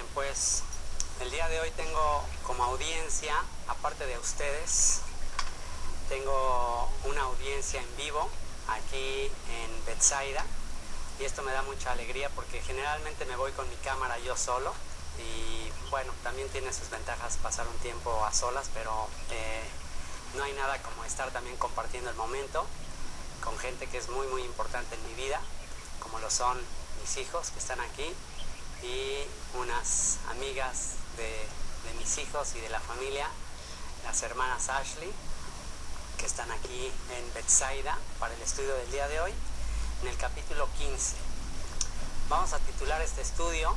Bien, pues el día de hoy tengo como audiencia, aparte de ustedes, tengo una audiencia en vivo aquí en Bethsaida, y esto me da mucha alegría porque generalmente me voy con mi cámara yo solo, y bueno, también tiene sus ventajas pasar un tiempo a solas, pero no hay nada como estar también compartiendo el momento con gente que es muy muy importante en mi vida, como lo son mis hijos que están aquí y unas amigas de mis hijos y de la familia, las hermanas Ashley, que están aquí en Bethsaida para el estudio del día de hoy, en el capítulo 15. Vamos a titular este estudio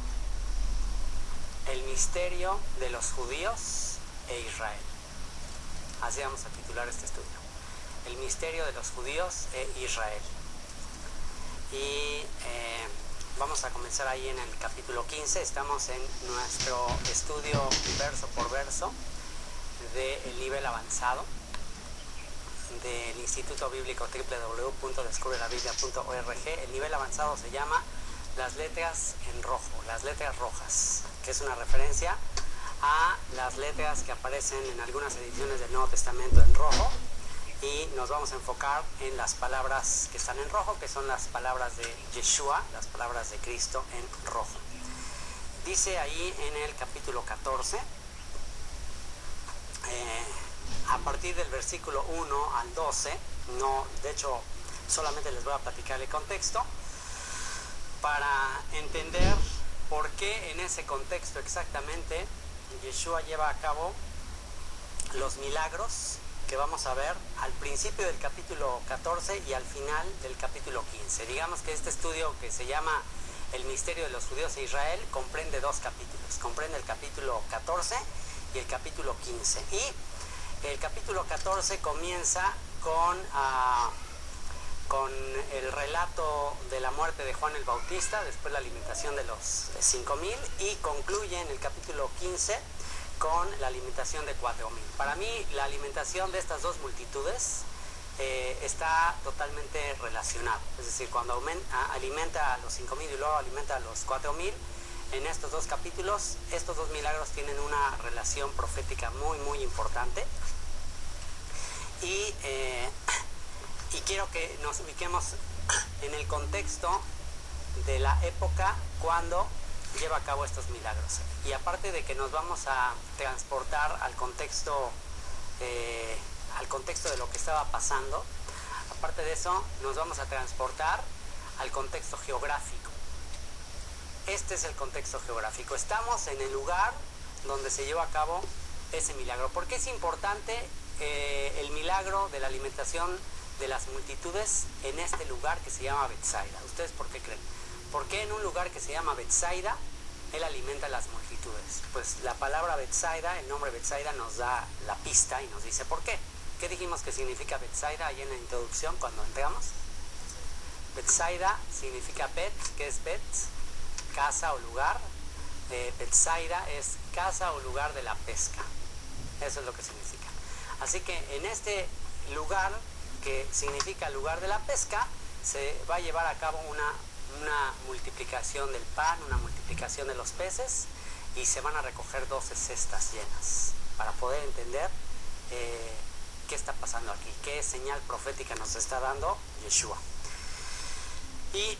El misterio de los judíos e Israel. Así vamos a titular este estudio, El misterio de los judíos e Israel. Y vamos a comenzar ahí en el capítulo 15. Estamos en nuestro estudio verso por verso del nivel avanzado del Instituto Bíblico www.descubrelabiblia.org. El nivel avanzado se llama Las letras en rojo, las letras rojas, que es una referencia a las letras que aparecen en algunas ediciones del Nuevo Testamento en rojo, y nos vamos a enfocar en las palabras que están en rojo, que son las palabras de Yeshua, las palabras de Cristo en rojo. Dice ahí en el capítulo 14, a partir del versículo 1 al 12, de hecho solamente les voy a platicar el contexto para entender por qué en ese contexto exactamente Yeshua lleva a cabo los milagros que vamos a ver al principio del capítulo 14 y al final del capítulo 15. Digamos que este estudio, que se llama El misterio de los judíos e Israel, comprende dos capítulos. Comprende el capítulo 14 y el capítulo 15. Y el capítulo 14 comienza con el relato de la muerte de Juan el Bautista, después la alimentación de los 5,000, y concluye en el capítulo 15 con la alimentación de 4,000. Para mí, la alimentación de estas dos multitudes está totalmente relacionada. Es decir, cuando alimenta a los 5,000 y luego alimenta a los 4,000, en estos dos capítulos, estos dos milagros tienen una relación profética muy, muy importante. Y quiero que nos ubiquemos en el contexto de la época cuando lleva a cabo estos milagros. Y aparte de que nos vamos a transportar al contexto de lo que estaba pasando, aparte de eso nos vamos a transportar al contexto geográfico. Este es el contexto geográfico. Estamos en el lugar donde se lleva a cabo ese milagro. ¿Por qué es importante el milagro de la alimentación de las multitudes en este lugar que se llama Bethsaida? ¿Ustedes por qué creen? ¿Por qué en un lugar que se llama Bethsaida él alimenta a las multitudes? Pues la palabra Bethsaida, el nombre Bethsaida, nos da la pista y nos dice por qué. ¿Qué dijimos que significa Bethsaida ahí en la introducción cuando entramos? Bethsaida significa Bet, que es Bet, casa o lugar. Bethsaida es casa o lugar de la pesca. Eso es lo que significa. Así que en este lugar, que significa lugar de la pesca, se va a llevar a cabo una multiplicación del pan, una multiplicación de los peces, y se van a recoger 12 cestas llenas para poder entender qué está pasando aquí, qué señal profética nos está dando Yeshua. Y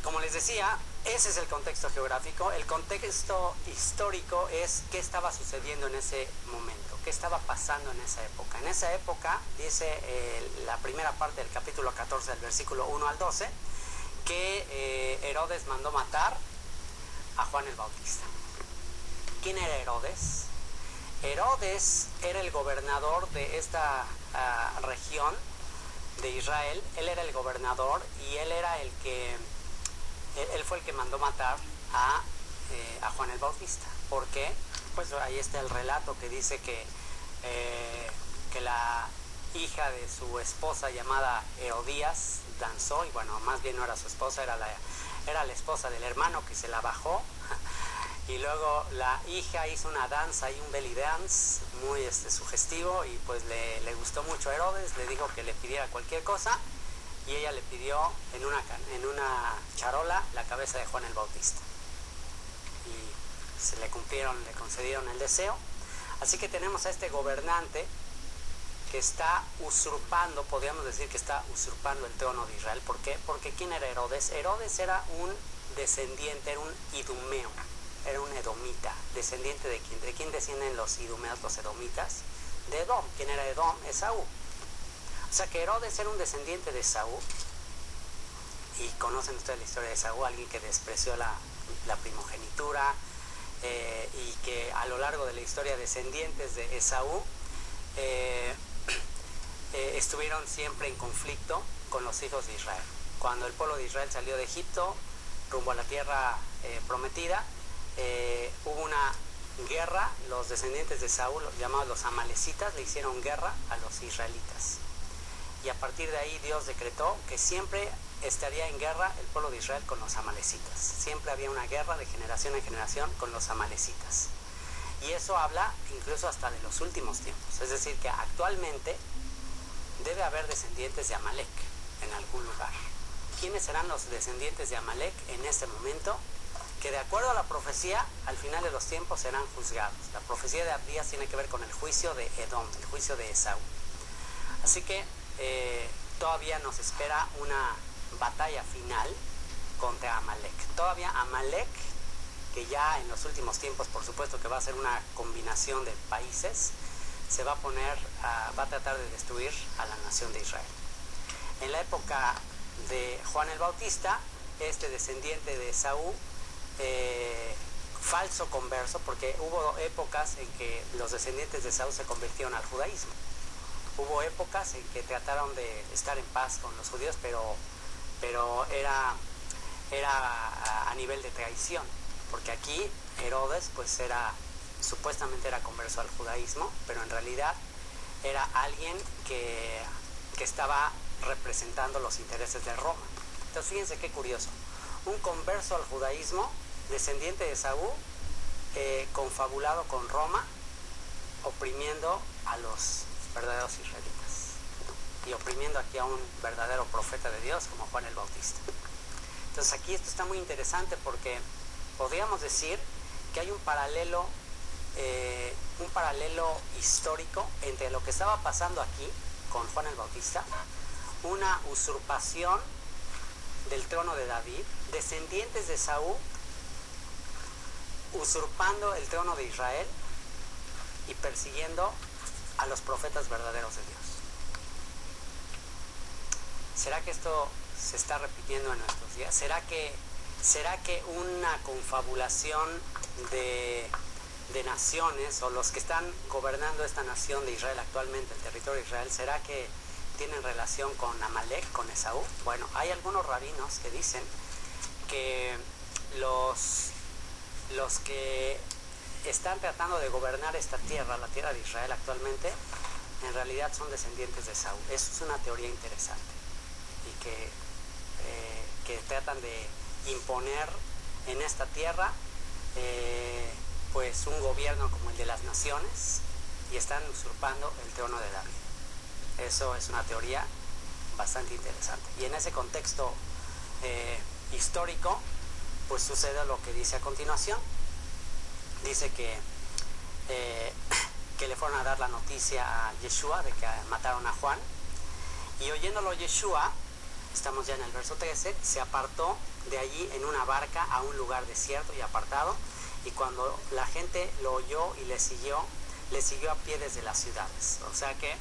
como les decía, ese es el contexto geográfico. El contexto histórico es qué estaba sucediendo en ese momento, qué estaba pasando en esa época. En esa época, dice la primera parte del capítulo 14, del versículo 1 al 12, que Herodes mandó matar a Juan el Bautista. ¿Quién era Herodes? Herodes era el gobernador de esta región de Israel. Él era el gobernador y él fue el que mandó matar a Juan el Bautista. ¿Por qué? Pues ahí está el relato que dice que la hija de su esposa llamada Herodías danzó, y bueno, más bien no era su esposa, era la esposa del hermano que se la bajó, y luego la hija hizo una danza y un belly dance muy sugestivo, y pues le gustó mucho a Herodes, le dijo que le pidiera cualquier cosa, y ella le pidió en una charola la cabeza de Juan el Bautista. Y se le concedieron el deseo. Así que tenemos a este gobernante que está usurpando, podríamos decir que está usurpando el trono de Israel. ¿Por qué? Porque ¿quién era Herodes? Herodes era un descendiente, era un idumeo, era un edomita. ¿Descendiente de quién? ¿De quién descienden los idumeos, los edomitas? De Edom. ¿Quién era Edom? Esaú. O sea que Herodes era un descendiente de Esaú. Y conocen ustedes la historia de Esaú, alguien que despreció la primogenitura, y que a lo largo de la historia descendientes de Esaú estuvieron siempre en conflicto con los hijos de Israel. Cuando el pueblo de Israel salió de Egipto rumbo a la tierra prometida, hubo una guerra. Los descendientes de Saúl, llamados los amalecitas, le hicieron guerra a los israelitas, y a partir de ahí Dios decretó que siempre estaría en guerra el pueblo de Israel con los amalecitas. Siempre había una guerra de generación en generación con los amalecitas, y eso habla incluso hasta de los últimos tiempos. Es decir, que actualmente debe haber descendientes de Amalek en algún lugar. ¿Quiénes serán los descendientes de Amalek en este momento? Que de acuerdo a la profecía, al final de los tiempos serán juzgados. La profecía de Abdías tiene que ver con el juicio de Edom, el juicio de Esaú. Así que todavía nos espera una batalla final contra Amalek. Todavía Amalek, que ya en los últimos tiempos, por supuesto que va a ser una combinación de países, va a tratar de destruir a la nación de Israel. En la época de Juan el Bautista, este descendiente de Esaú, falso converso, porque hubo épocas en que los descendientes de Esaú se convirtieron al judaísmo. Hubo épocas en que trataron de estar en paz con los judíos, pero era a nivel de traición, porque aquí Herodes pues supuestamente era converso al judaísmo, pero en realidad era alguien que estaba representando los intereses de Roma. Entonces fíjense qué curioso, un converso al judaísmo, descendiente de Esaú, confabulado con Roma, oprimiendo a los verdaderos israelitas y oprimiendo aquí a un verdadero profeta de Dios como Juan el Bautista. Entonces aquí esto está muy interesante, porque podríamos decir que hay un paralelo histórico entre lo que estaba pasando aquí con Juan el Bautista, una usurpación del trono de David, descendientes de Saúl usurpando el trono de Israel y persiguiendo a los profetas verdaderos de Dios. ¿Será que esto se está repitiendo en nuestros días? ¿Será que una confabulación de naciones, o los que están gobernando esta nación de Israel actualmente, el territorio de Israel, será que tienen relación con Amalek, con Esaú? Bueno, hay algunos rabinos que dicen que los que están tratando de gobernar esta tierra, la tierra de Israel actualmente, en realidad son descendientes de Esaú. Eso es una teoría interesante, y que tratan de imponer en esta tierra pues un gobierno como el de las naciones, y están usurpando el trono de David. Eso es una teoría bastante interesante, y en ese contexto histórico pues sucede lo que dice a continuación. Dice que le fueron a dar la noticia a Yeshua de que mataron a Juan, y oyéndolo Yeshua, estamos ya en el verso 13, se apartó de allí en una barca a un lugar desierto y apartado, y cuando la gente lo oyó y le siguió a pie desde las ciudades. O sea que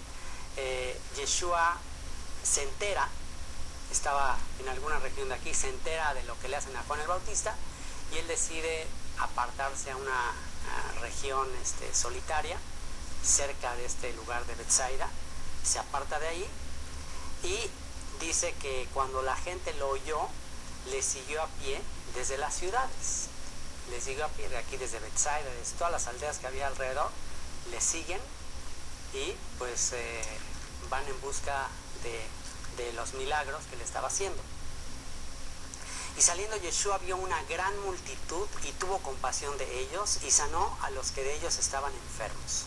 Yeshua se entera, estaba en alguna región de aquí, se entera de lo que le hacen a Juan el Bautista, y él decide apartarse a una región solitaria, cerca de este lugar de Betsaida. Se aparta de ahí, y dice que cuando la gente lo oyó, le siguió a pie desde las ciudades. Le siguió a pie de aquí, desde Betsaida, desde todas las aldeas que había alrededor, le siguen, y pues van en busca de los milagros que le estaba haciendo. Y saliendo Yeshua vio una gran multitud y tuvo compasión de ellos y sanó a los que de ellos estaban enfermos.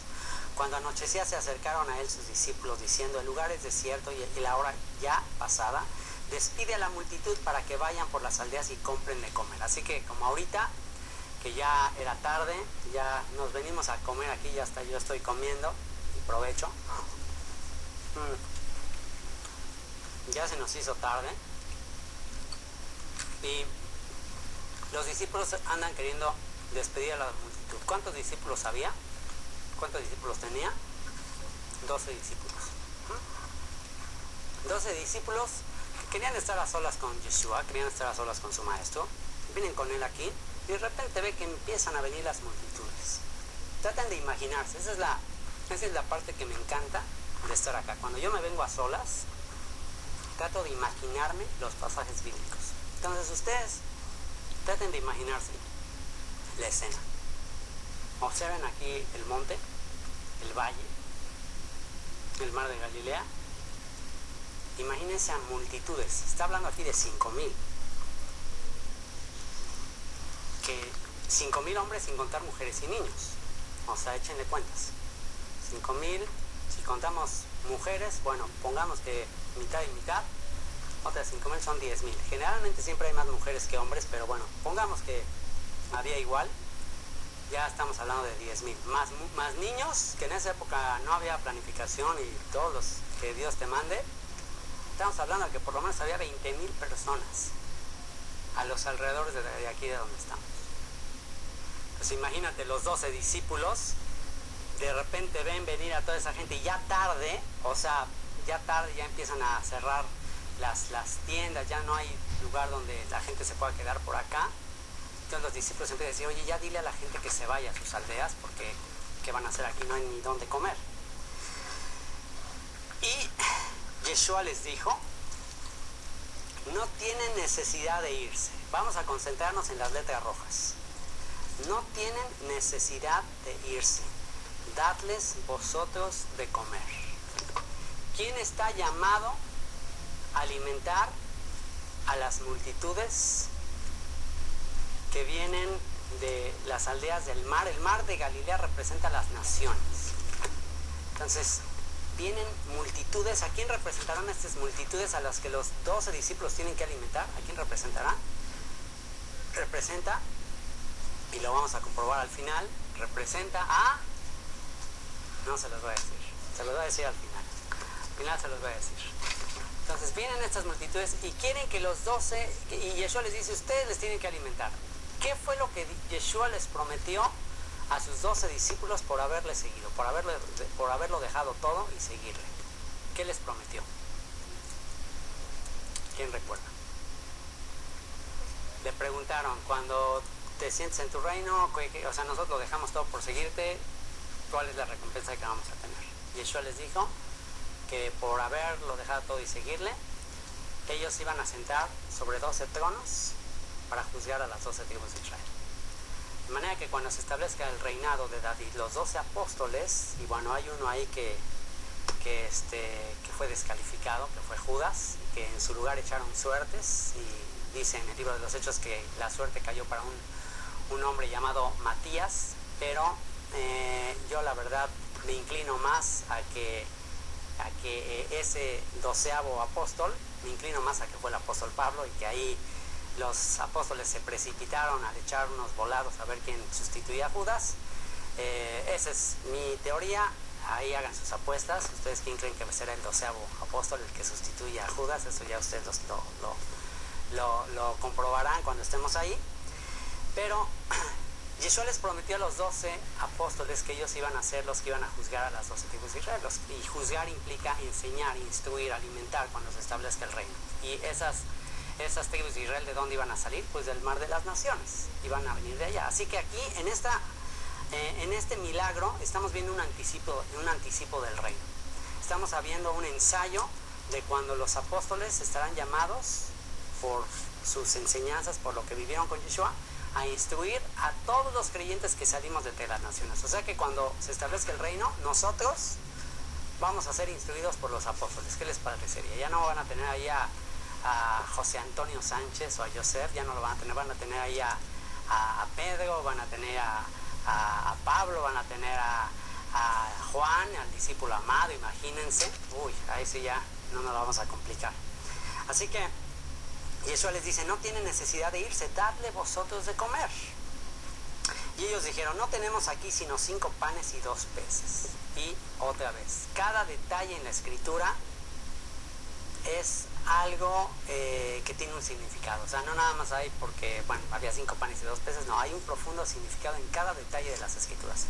Cuando anochecía se acercaron a él sus discípulos diciendo: el lugar es desierto y la hora ya pasada, despide a la multitud para que vayan por las aldeas y compren de comer. Así que como ahorita que ya era tarde, ya nos venimos a comer aquí, ya hasta yo estoy comiendo, y provecho. Ya se nos hizo tarde, y los discípulos andan queriendo despedir a la multitud. ¿Cuántos discípulos había? ¿Cuántos discípulos tenía? 12 discípulos. 12 discípulos que querían estar a solas con Yeshua, querían estar a solas con su maestro. Vienen con él aquí y de repente ve que empiezan a venir las multitudes. Tratan de imaginarse, esa es la parte que me encanta de estar acá. Cuando yo me vengo a solas, trato de imaginarme los pasajes bíblicos. Entonces ustedes traten de imaginarse la escena. Observen aquí el monte, el valle, el mar de Galilea. Imagínense a multitudes. Está hablando aquí de 5,000. Que 5,000 hombres sin contar mujeres y niños. O sea, échenle cuentas. 5,000, si contamos mujeres, bueno, pongamos que mitad y mitad. Otras 5,000 son 10,000. Generalmente siempre hay más mujeres que hombres, pero bueno, pongamos que había igual. Ya estamos hablando de 10,000. Más niños, que en esa época no había planificación y todos los que Dios te mande. Estamos hablando de que por lo menos había 20,000 personas a los alrededores de aquí de donde estamos. Pues imagínate, los 12 discípulos de repente ven venir a toda esa gente y ya tarde, o sea, ya tarde, ya empiezan a cerrar las tiendas, ya no hay lugar donde la gente se pueda quedar por acá. Entonces los discípulos empiezan a decir, oye, ya dile a la gente que se vaya a sus aldeas porque ¿qué van a hacer aquí? No hay ni dónde comer. Y Yeshua les dijo, no tienen necesidad de irse. Vamos a concentrarnos en las letras rojas. No tienen necesidad de irse. Dadles vosotros de comer. ¿Quién está llamado a alimentar a las multitudes que vienen de las aldeas del mar? El mar de Galilea representa las naciones. Entonces, vienen multitudes. ¿A quién representarán estas multitudes a las que los 12 discípulos tienen que alimentar? ¿A quién representará? Representa, y lo vamos a comprobar al final, representa a... No se los voy a decir, se los voy a decir al final. Al final se los voy a decir. Entonces vienen estas multitudes y quieren que los 12, y Yeshua les dice, ustedes les tienen que alimentar. ¿Qué fue lo que Yeshua les prometió a sus 12 discípulos por haberle seguido, por haberlo dejado todo y seguirle? ¿Qué les prometió? ¿Quién recuerda? Le preguntaron, cuando te sientes en tu reino, o sea, nosotros lo dejamos todo por seguirte, ¿cuál es la recompensa que vamos a tener? Yeshua les dijo que por haberlo dejado todo y seguirle, ellos iban a sentar sobre 12 tronos para juzgar a las 12 tribus de Israel. De manera que cuando se establezca el reinado de David, los 12 apóstoles, y bueno, hay uno ahí que fue descalificado, que fue Judas, y que en su lugar echaron suertes, y dice en el libro de los Hechos que la suerte cayó para un hombre llamado Matías, pero yo la verdad me inclino más a que ese 12º apóstol, me inclino más a que fue el apóstol Pablo, y que ahí los apóstoles se precipitaron al echar unos volados a ver quién sustituía a Judas. Esa es mi teoría. Ahí hagan sus apuestas. ¿Ustedes quién creen que será el 12º apóstol el que sustituya a Judas? Eso ya ustedes lo comprobarán cuando estemos ahí. Pero Yeshua les prometió a los 12 apóstoles que ellos iban a ser los que iban a juzgar a las 12 tribus de Israel. Y juzgar implica enseñar, instruir, alimentar cuando se establezca el reino. Y esas tribus de Israel, ¿de dónde iban a salir? Pues del mar de las naciones. Iban a venir de allá. Así que aquí, en este milagro, estamos viendo un anticipo del reino. Estamos viendo un ensayo de cuando los apóstoles estarán llamados por sus enseñanzas, por lo que vivieron con Yeshua, a instruir a todos los creyentes que salimos de las naciones. O sea que cuando se establezca el reino, nosotros vamos a ser instruidos por los apóstoles. ¿Qué les parecería? Ya no van a tener ahí a José Antonio Sánchez o a Joseph, ya no lo van a tener ahí a Pedro, van a tener a Pablo, van a tener a Juan, al discípulo amado, imagínense. Uy, ahí sí ya no nos lo vamos a complicar. Así que Yeshua les dice, no tienen necesidad de irse, dadle vosotros de comer. Y ellos dijeron, no tenemos aquí sino 5 panes y 2 peces. Y otra vez, cada detalle en la escritura es algo que tiene un significado. O sea, no nada más hay porque, bueno, había 5 panes y 2 peces. No, hay un profundo significado en cada detalle de las escrituras.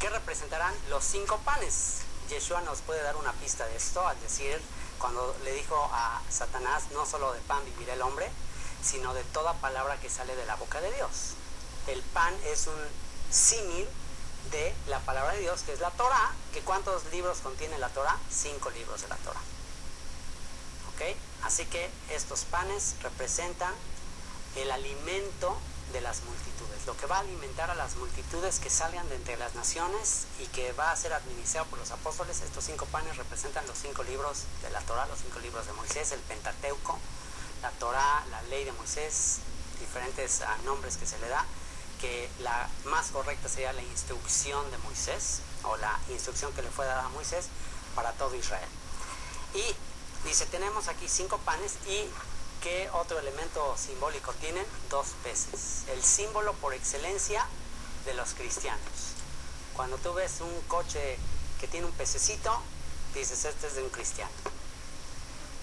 ¿Qué representarán los 5 panes? Yeshua nos puede dar una pista de esto al decir, cuando le dijo a Satanás, no solo de pan vivirá el hombre, sino de toda palabra que sale de la boca de Dios. El pan es un símil de la palabra de Dios, que es la Torah, que ¿cuántos libros contiene la Torah? 5 libros de la Torah. ¿Ok? Así que estos panes representan el alimento de las multitudes, lo que va a alimentar a las multitudes que salgan de entre las naciones y que va a ser administrado por los apóstoles. Estos 5 panes representan los 5 libros de la Torah, los 5 libros de Moisés, el Pentateuco, la Torah, la ley de Moisés, diferentes nombres que se le da, que la más correcta sería la instrucción de Moisés, o la instrucción que le fue dada a Moisés para todo Israel. Y dice, tenemos aquí 5 panes y ¿qué otro elemento simbólico tienen? 2 peces. El símbolo por excelencia de los cristianos. Cuando tú ves un coche que tiene un pececito, dices, este es de un cristiano.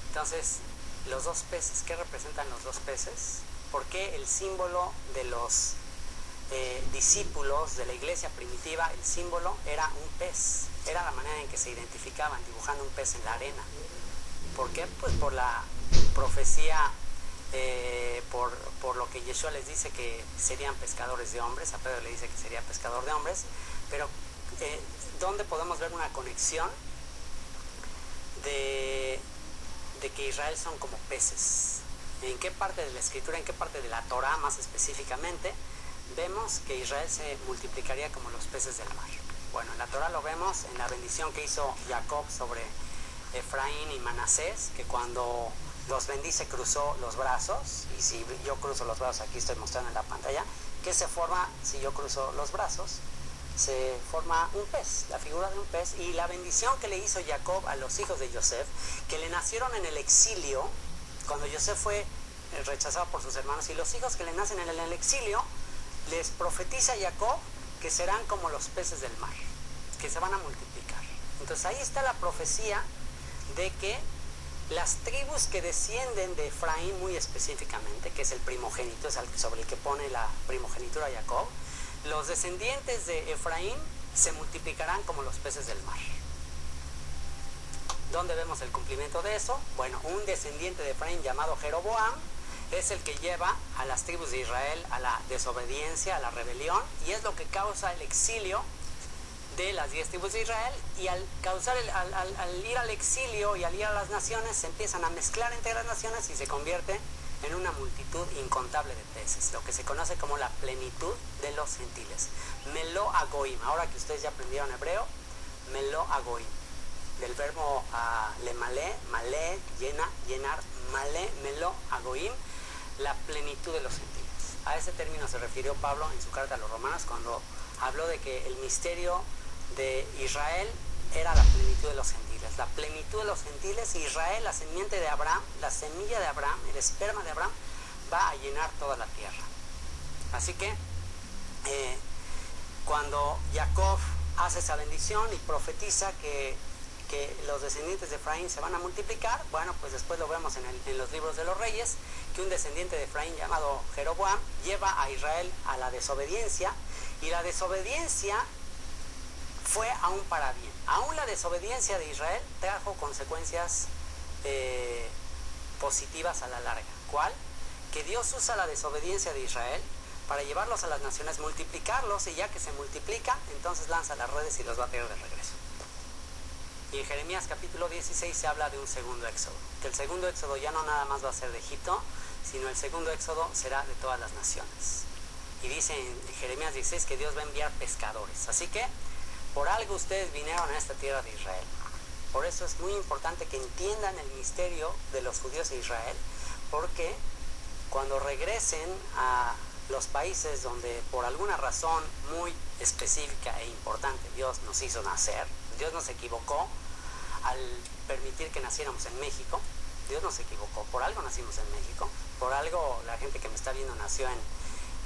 Entonces, los 2 peces, ¿qué representan los 2 peces? Porque el símbolo de los discípulos de la iglesia primitiva, el símbolo era un pez. Era la manera en que se identificaban, dibujando un pez en la arena. ¿Por qué? Pues por la profecía, por lo que Yeshua les dice que serían pescadores de hombres. A Pedro le dice que sería pescador de hombres. Pero ¿dónde podemos ver una conexión de que Israel son como peces? ¿En qué parte de la escritura, en qué parte de la Torah más específicamente vemos que Israel se multiplicaría como los peces del mar? Bueno, en la Torah lo vemos en la bendición que hizo Jacob sobre Efraín y Manasés, que cuando los bendice cruzó los brazos. Y si yo cruzo los brazos, aquí estoy mostrando en la pantalla, ¿qué se forma si yo cruzo los brazos? Se forma un pez, la figura de un pez. Y la bendición que le hizo Jacob a los hijos de Yosef, que le nacieron en el exilio, cuando Yosef fue rechazado por sus hermanos, y los hijos que le nacen en el exilio, les profetiza a Jacob que serán como los peces del mar, que se van a multiplicar. Entonces ahí está la profecía de que las tribus que descienden de Efraín muy específicamente, que es el primogénito, es sobre el que pone la primogenitura Jacob, los descendientes de Efraín se multiplicarán como los peces del mar. ¿Dónde vemos el cumplimiento de eso? Bueno, un descendiente de Efraín llamado Jeroboam es el que lleva a las tribus de Israel a la desobediencia, a la rebelión, y es lo que causa el exilio de las 10 tribus de Israel. Y al ir al exilio y al ir a las naciones, se empiezan a mezclar entre las naciones y se convierte en una multitud incontable de peces, lo que se conoce como la plenitud de los gentiles. Melo agoim, ahora que ustedes ya aprendieron hebreo, melo agoim, del verbo lemalé, malé, llena, llenar, malé, melo agoim, la plenitud de los gentiles. A ese término se refirió Pablo en su carta a los Romanos cuando habló de que el misterio de Israel era la plenitud de los gentiles. La plenitud de los gentiles, Israel, la semiente de Abraham, la semilla de Abraham, el esperma de Abraham, va a llenar toda la tierra. Así que cuando Jacob hace esa bendición y profetiza que los descendientes de Efraín se van a multiplicar, bueno, pues después lo vemos en los libros de los reyes, que un descendiente de Efraín llamado Jeroboam lleva a Israel a la desobediencia, y la desobediencia fue aún para bien. Aún la desobediencia de Israel trajo consecuencias positivas a la larga. ¿Cuál? Que Dios usa la desobediencia de Israel para llevarlos a las naciones, multiplicarlos, y ya que se multiplica, entonces lanza las redes y los va a traer de regreso. Y en Jeremías capítulo 16 se habla de un segundo éxodo, que el segundo éxodo ya no nada más va a ser de Egipto, sino el segundo éxodo será de todas las naciones. Y dice en Jeremías 16 que Dios va a enviar pescadores. Así que por algo ustedes vinieron a esta tierra de Israel. Por eso es muy importante que entiendan el misterio de los judíos de Israel, porque cuando regresen a los países donde por alguna razón muy específica e importante Dios nos hizo nacer, Dios nos equivocó al permitir que naciéramos en México. Dios nos equivocó, por algo nacimos en México, por algo la gente que me está viendo nació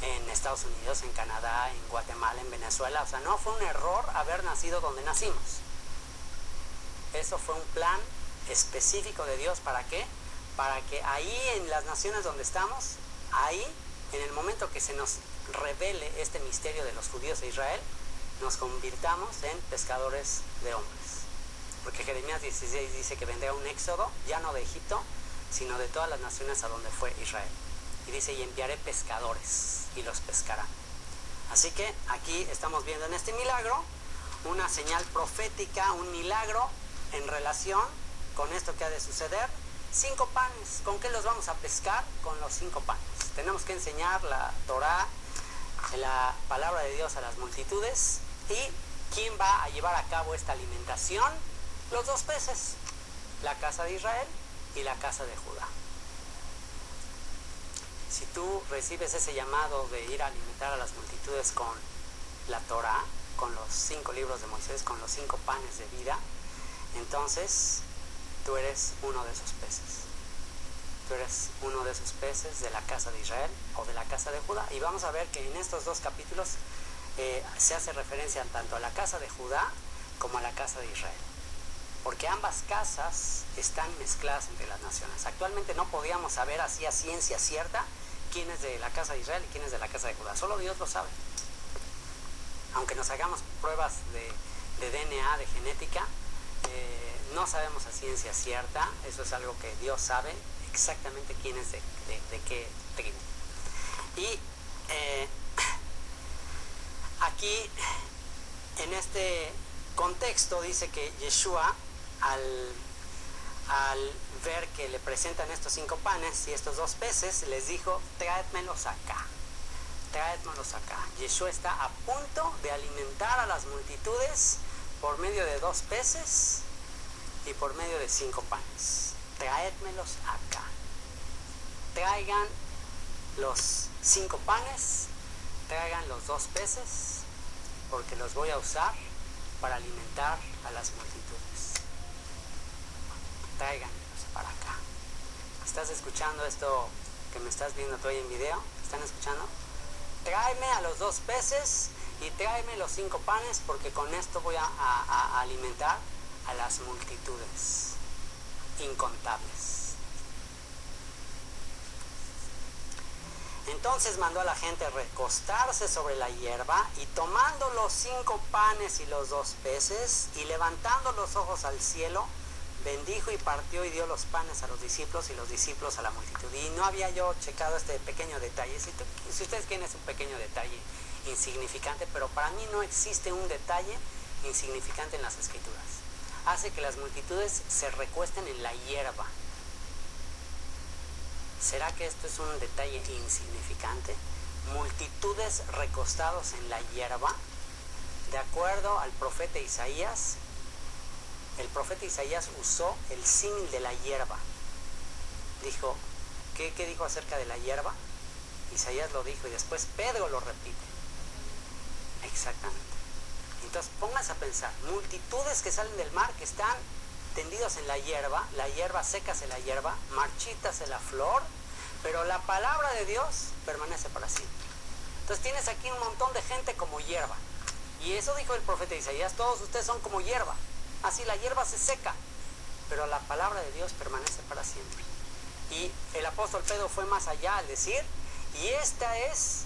en Estados Unidos, en Canadá, en Guatemala, en Venezuela. O sea, no fue un error haber nacido donde nacimos. Eso fue un plan específico de Dios. ¿Para qué? Para que ahí en las naciones donde estamos, ahí, en el momento que se nos revele este misterio de los judíos de Israel, nos convirtamos en pescadores de hombres. Porque Jeremías 16 dice que vendrá un éxodo, ya no de Egipto, sino de todas las naciones a donde fue Israel. Y dice, y enviaré pescadores, y los pescarán. Así que aquí estamos viendo en este milagro una señal profética, un milagro en relación con esto que ha de suceder. 5 panes, ¿con qué los vamos a pescar? Con los 5 panes. Tenemos que enseñar la Torá, la palabra de Dios a las multitudes. ¿Y quién va a llevar a cabo esta alimentación? Los 2 peces, la casa de Israel y la casa de Judá. Si tú recibes ese llamado de ir a alimentar a las multitudes con la Torá, con los 5 libros de Moisés, con los 5 panes de vida, entonces tú eres uno de esos peces. Tú eres uno de esos peces de la casa de Israel o de la casa de Judá. Y vamos a ver que en estos 2 capítulos se hace referencia tanto a la casa de Judá como a la casa de Israel. Porque ambas casas están mezcladas entre las naciones. Actualmente no podíamos saber así a ciencia cierta quién es de la casa de Israel y quién es de la casa de Judá. Solo Dios lo sabe. Aunque nos hagamos pruebas de DNA, de genética, no sabemos a ciencia cierta. Eso es algo que Dios sabe exactamente quién es de qué tribu. Y aquí, en este contexto, dice que Yeshua, al ver que le presentan estos 5 panes y estos 2 peces, les dijo, tráedmelos acá. Tráedmelos acá. Yeshua está a punto de alimentar a las multitudes por medio de 2 peces y por medio de 5 panes. Traédmelos acá. Traigan los 5 panes, traigan los 2 peces, porque los voy a usar para alimentar a las multitudes. Tráiganlos para acá. ¿Estás escuchando esto que me estás viendo tú hoy en video? ¿Están escuchando? Tráeme a los 2 peces y tráeme los 5 panes, porque con esto voy a alimentar a las multitudes incontables. Entonces mandó a la gente recostarse sobre la hierba, y tomando los 5 panes y los 2 peces, y levantando los ojos al cielo, bendijo y partió y dio los panes a los discípulos y los discípulos a la multitud. Y no había yo checado este pequeño detalle. Si ustedes quieren, es un pequeño detalle insignificante, pero para mí no existe un detalle insignificante en las Escrituras. Hace que las multitudes se recuesten en la hierba. ¿Será que esto es un detalle insignificante? Multitudes recostados en la hierba. De acuerdo al profeta Isaías, el profeta Isaías usó el símil de la hierba. Dijo, ¿qué dijo acerca de la hierba? Isaías lo dijo y después Pedro lo repite. Exactamente. Entonces pónganse a pensar, multitudes que salen del mar, que están tendidos en la hierba sécase la hierba, marchítase la flor, pero la palabra de Dios permanece para siempre. Entonces tienes aquí un montón de gente como hierba. Y eso dijo el profeta Isaías, todos ustedes son como hierba. Así la hierba se seca, pero la palabra de Dios permanece para siempre. Y el apóstol Pedro fue más allá al decir, y esta es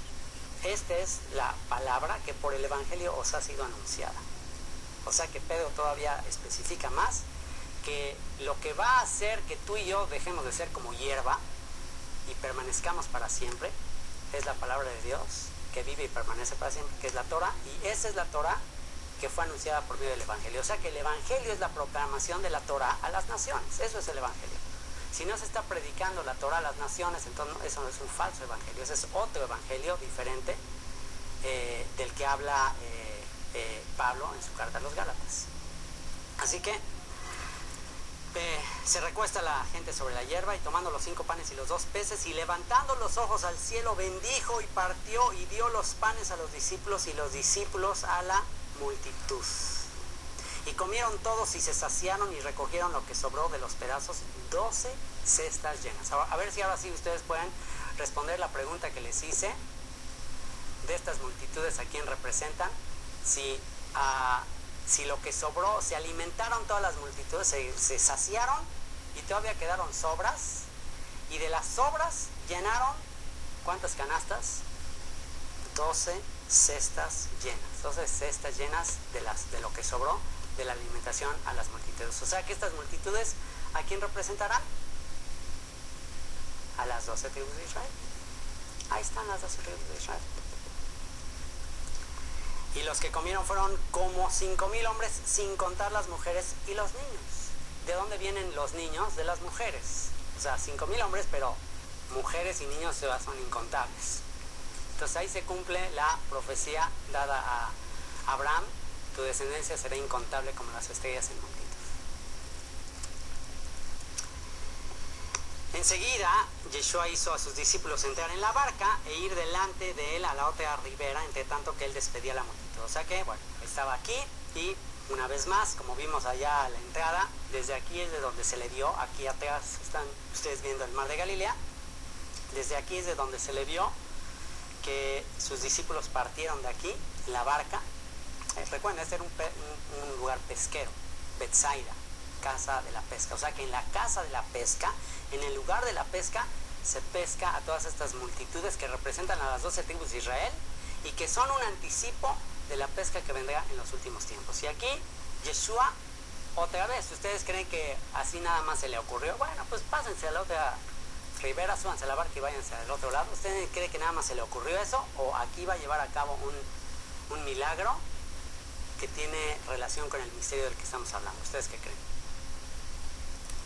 la palabra que por el Evangelio os ha sido anunciada. O sea que Pedro todavía especifica más que lo que va a hacer que tú y yo dejemos de ser como hierba y permanezcamos para siempre es la palabra de Dios, que vive y permanece para siempre, que es la Torá, y esa es la Torá que fue anunciada por medio del Evangelio. O sea que el Evangelio es la proclamación de la Torá a las naciones. Eso es el Evangelio. Si no se está predicando la Torá a las naciones, entonces eso no es un falso evangelio, ese es otro evangelio diferente del que habla Pablo en su carta a los Gálatas. Así que se recuesta la gente sobre la hierba, y tomando los 5 panes y los 2 peces, y levantando los ojos al cielo, bendijo y partió y dio los panes a los discípulos y los discípulos a la multitud. Y comieron todos y se saciaron y recogieron lo que sobró de los pedazos, 12 cestas llenas. A ver si ahora sí ustedes pueden responder la pregunta que les hice. de estas multitudes a quién representan. Si lo que sobró, se alimentaron todas las multitudes, se saciaron y todavía quedaron sobras, y de las sobras llenaron, ¿cuántas canastas? 12 cestas llenas, 12 cestas llenas de lo que sobró de la alimentación a las multitudes. O sea que estas multitudes, ¿a quién representarán? A las 12 tribus de Israel. Ahí están las 12 tribus de Israel. Y los que comieron fueron como 5,000 hombres, sin contar las mujeres y los niños. ¿De dónde vienen los niños? De las mujeres. O sea, 5,000 hombres, pero mujeres y niños son incontables. Entonces ahí se cumple la profecía dada a Abraham: tu descendencia será incontable como las estrellas en multitud. Enseguida, Yeshua hizo a sus discípulos entrar en la barca e ir delante de él a la otra ribera, entre tanto que él despedía a la multitud. O sea que, bueno, estaba aquí y una vez más, como vimos allá a la entrada, desde aquí es de donde se le vio. Aquí atrás están ustedes viendo el mar de Galilea. Desde aquí es de donde se le vio que sus discípulos partieron de aquí, la barca. Recuerden, este era un lugar pesquero, Betsaida, casa de la pesca. O sea que en la casa de la pesca, en el lugar de la pesca, se pesca a todas estas multitudes que representan a las 12 tribus de Israel y que son un anticipo de la pesca que vendrá en los últimos tiempos. Y aquí, Yeshua, otra vez, ¿ustedes creen que así nada más se le ocurrió? Bueno, pues pásense a la otra ribera, súbanse a la barca y váyanse al otro lado. ¿Ustedes creen que nada más se le ocurrió eso? ¿O aquí va a llevar a cabo un milagro que tiene relación con el misterio del que estamos hablando? ¿Ustedes qué creen?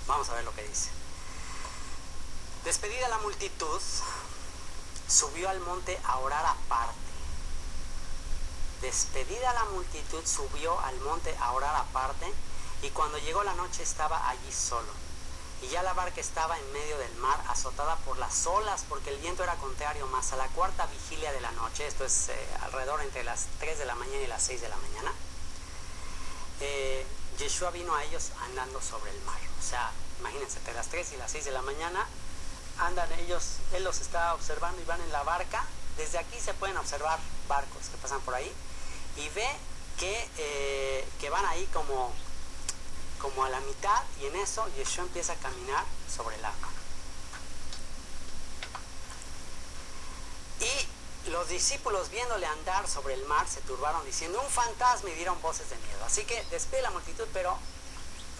Vamos a ver lo que dice. Despedida la multitud, subió al monte a orar aparte. Despedida la multitud, subió al monte a orar aparte, y cuando llegó la noche estaba allí solo. Y ya la barca estaba en medio del mar, azotada por las olas, porque el viento era contrario. Más a la cuarta vigilia de la noche, esto es alrededor entre las 3 de la mañana y las 6 de la mañana, Yeshua vino a ellos andando sobre el mar. O sea, imagínense, entre las 3 y las 6 de la mañana andan ellos, él los está observando y van en la barca. Desde aquí se pueden observar barcos que pasan por ahí y ve que van ahí como a la mitad, y en eso Yeshua empieza a caminar sobre el agua. Y los discípulos, viéndole andar sobre el mar, se turbaron diciendo: un fantasma, y dieron voces de miedo. Así que despide la multitud, pero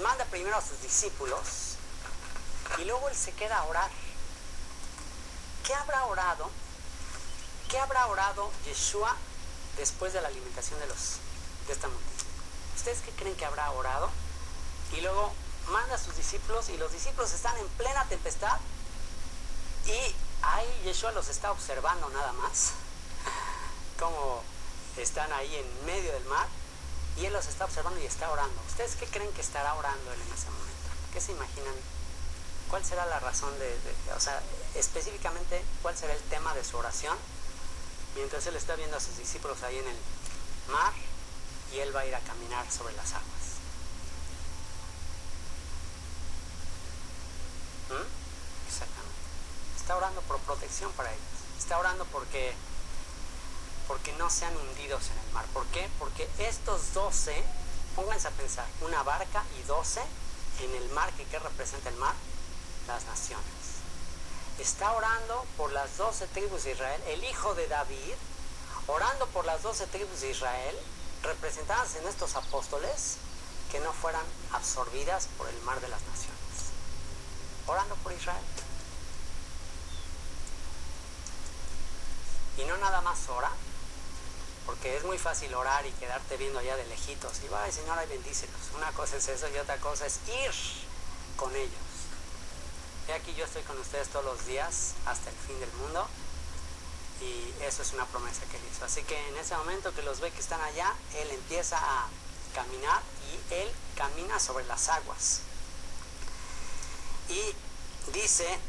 manda primero a sus discípulos y luego él se queda a orar. ¿Qué habrá orado? ¿Qué habrá orado Yeshua después de la alimentación de esta multitud? ¿Ustedes qué creen que habrá orado? Y luego manda a sus discípulos, y los discípulos están en plena tempestad, y ahí Yeshua los está observando nada más, como están ahí en medio del mar, y él los está observando y está orando. ¿Ustedes qué creen que estará orando él en ese momento? ¿Qué se imaginan? ¿Cuál será la razón o sea, específicamente, cuál será el tema de su oración? Mientras él está viendo a sus discípulos ahí en el mar, y él va a ir a caminar sobre las aguas. Exactamente. Está orando por protección para ellos. Está orando porque no sean hundidos en el mar. ¿Por qué? Porque estos 12, pónganse a pensar, una barca y 12 en el mar, ¿qué representa el mar? Las naciones. Está orando por las 12 tribus de Israel, el hijo de David, orando por las 12 tribus de Israel, representadas en estos apóstoles, que no fueran absorbidas por el mar de las naciones. Orando por Israel. Y no nada más ora, porque es muy fácil orar y quedarte viendo allá de lejitos y ay, Señor, ay, bendícelos. Una cosa es eso y otra cosa es ir con ellos. Y aquí yo estoy con ustedes todos los días hasta el fin del mundo, y eso es una promesa que él hizo. Así que en ese momento que los ve que están allá, él empieza a caminar, y él camina sobre las aguas. Y dice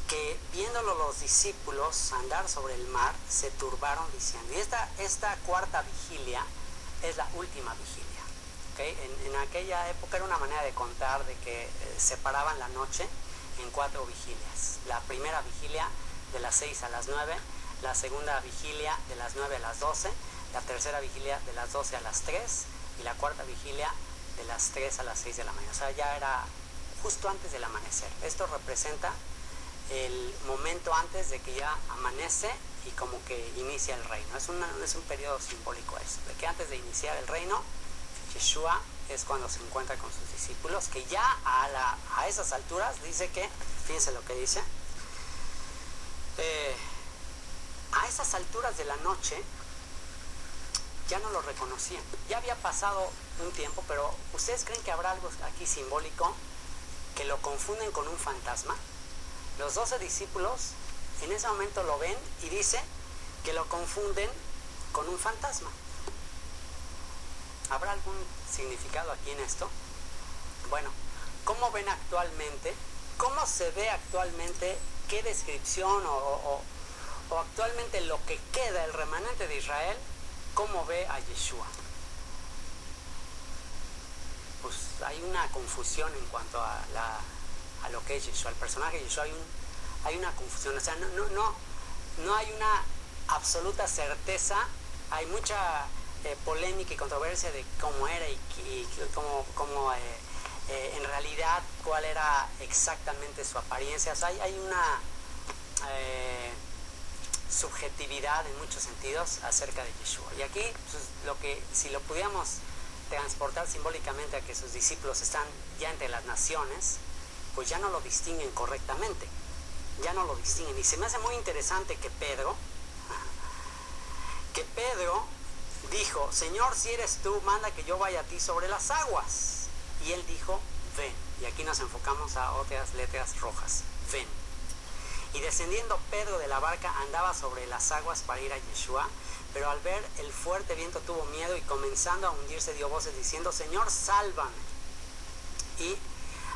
que viéndolo los discípulos andar sobre el mar, se turbaron diciendo, y esta cuarta vigilia es la última vigilia, ¿okay? En aquella época era una manera de contar, de que separaban la noche en 4 vigilias. La primera vigilia de las 6 a las 9, la segunda vigilia de las 9 a las 12, la tercera vigilia de las 12 a las 3 y la cuarta vigilia de las 3 a las 6 de la mañana. O sea, ya era justo antes del amanecer. Esto representa el momento antes de que ya amanece y como que inicia el reino. Es un periodo simbólico eso, de que antes de iniciar el reino, Yeshua es cuando se encuentra con sus discípulos, que ya a esas alturas dice que, fíjense lo que dice, a esas alturas de la noche ya no lo reconocían. Ya había pasado un tiempo, pero ¿ustedes creen que habrá algo aquí simbólico que lo confunden con un fantasma? Los 12 discípulos en ese momento lo ven y dice que lo confunden con un fantasma. ¿Habrá algún significado aquí en esto? Bueno, ¿cómo ven actualmente? ¿Cómo se ve actualmente? ¿Qué descripción o actualmente lo que queda, el remanente de Israel, cómo ve a Yeshua? Pues hay una confusión en cuanto a lo que es Yeshua, el personaje de Yeshua. Hay una confusión, o sea, no hay una absoluta certeza. Hay mucha polémica y controversia de cómo era y cómo en realidad cuál era exactamente su apariencia. O sea, hay una subjetividad en muchos sentidos acerca de Yeshua. Y aquí, pues, si lo pudiéramos transportar simbólicamente a que sus discípulos están ya entre las naciones, pues ya no lo distinguen correctamente, ya no lo distinguen. Y se me hace muy interesante que Pedro dijo: Señor, si eres tú, manda que yo vaya a ti sobre las aguas. Y él dijo: ven. Y aquí nos enfocamos a otras letras rojas: ven. Y descendiendo Pedro de la barca, andaba sobre las aguas para ir a Yeshua, pero al ver el fuerte viento tuvo miedo y comenzando a hundirse dio voces diciendo: Señor, sálvame. Y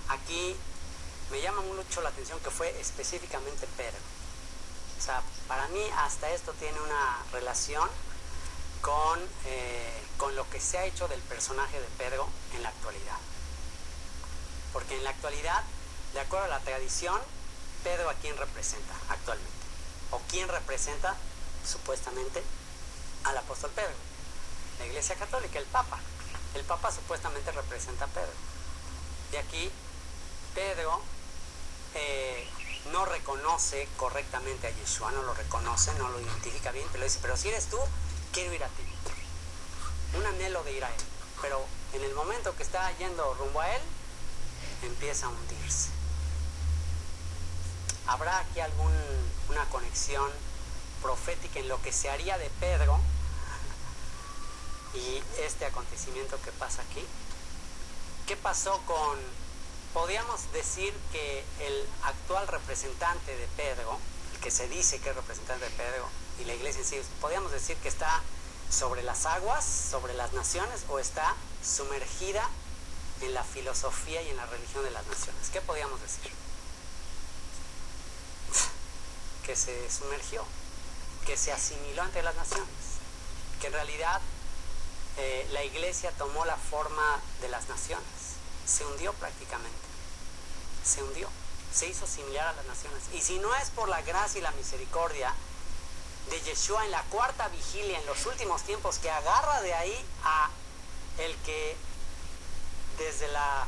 aquí me llama mucho la atención que fue específicamente Pedro. O sea, para mí hasta esto tiene una relación con lo que se ha hecho del personaje de Pedro en la actualidad. Porque en la actualidad, de acuerdo a la tradición, Pedro, ¿a quién representa actualmente? ¿O quién representa supuestamente al apóstol Pedro? La Iglesia Católica, el Papa. El Papa supuestamente representa a Pedro. Y aquí Pedro no reconoce correctamente a Yeshua, no lo reconoce, no lo identifica bien, pero dice: pero si eres tú, quiero ir a ti. Un anhelo de ir a él. Pero en el momento que está yendo rumbo a él, empieza a hundirse. ¿Habrá aquí una conexión profética en lo que se haría de Pedro y este acontecimiento que pasa aquí? ¿Qué pasó podríamos decir que el actual representante de Pedro, el que se dice que es representante de Pedro, y la iglesia en sí, podríamos decir que está sobre las aguas, sobre las naciones, o está sumergida en la filosofía y en la religión de las naciones? ¿Qué podríamos decir? Que se sumergió, que se asimiló entre las naciones, que en realidad la iglesia tomó la forma de las naciones, se hundió prácticamente, se hizo similar a las naciones. Y si no es por la gracia y la misericordia de Yeshua en la cuarta vigilia, en los últimos tiempos, que agarra de ahí a el que desde la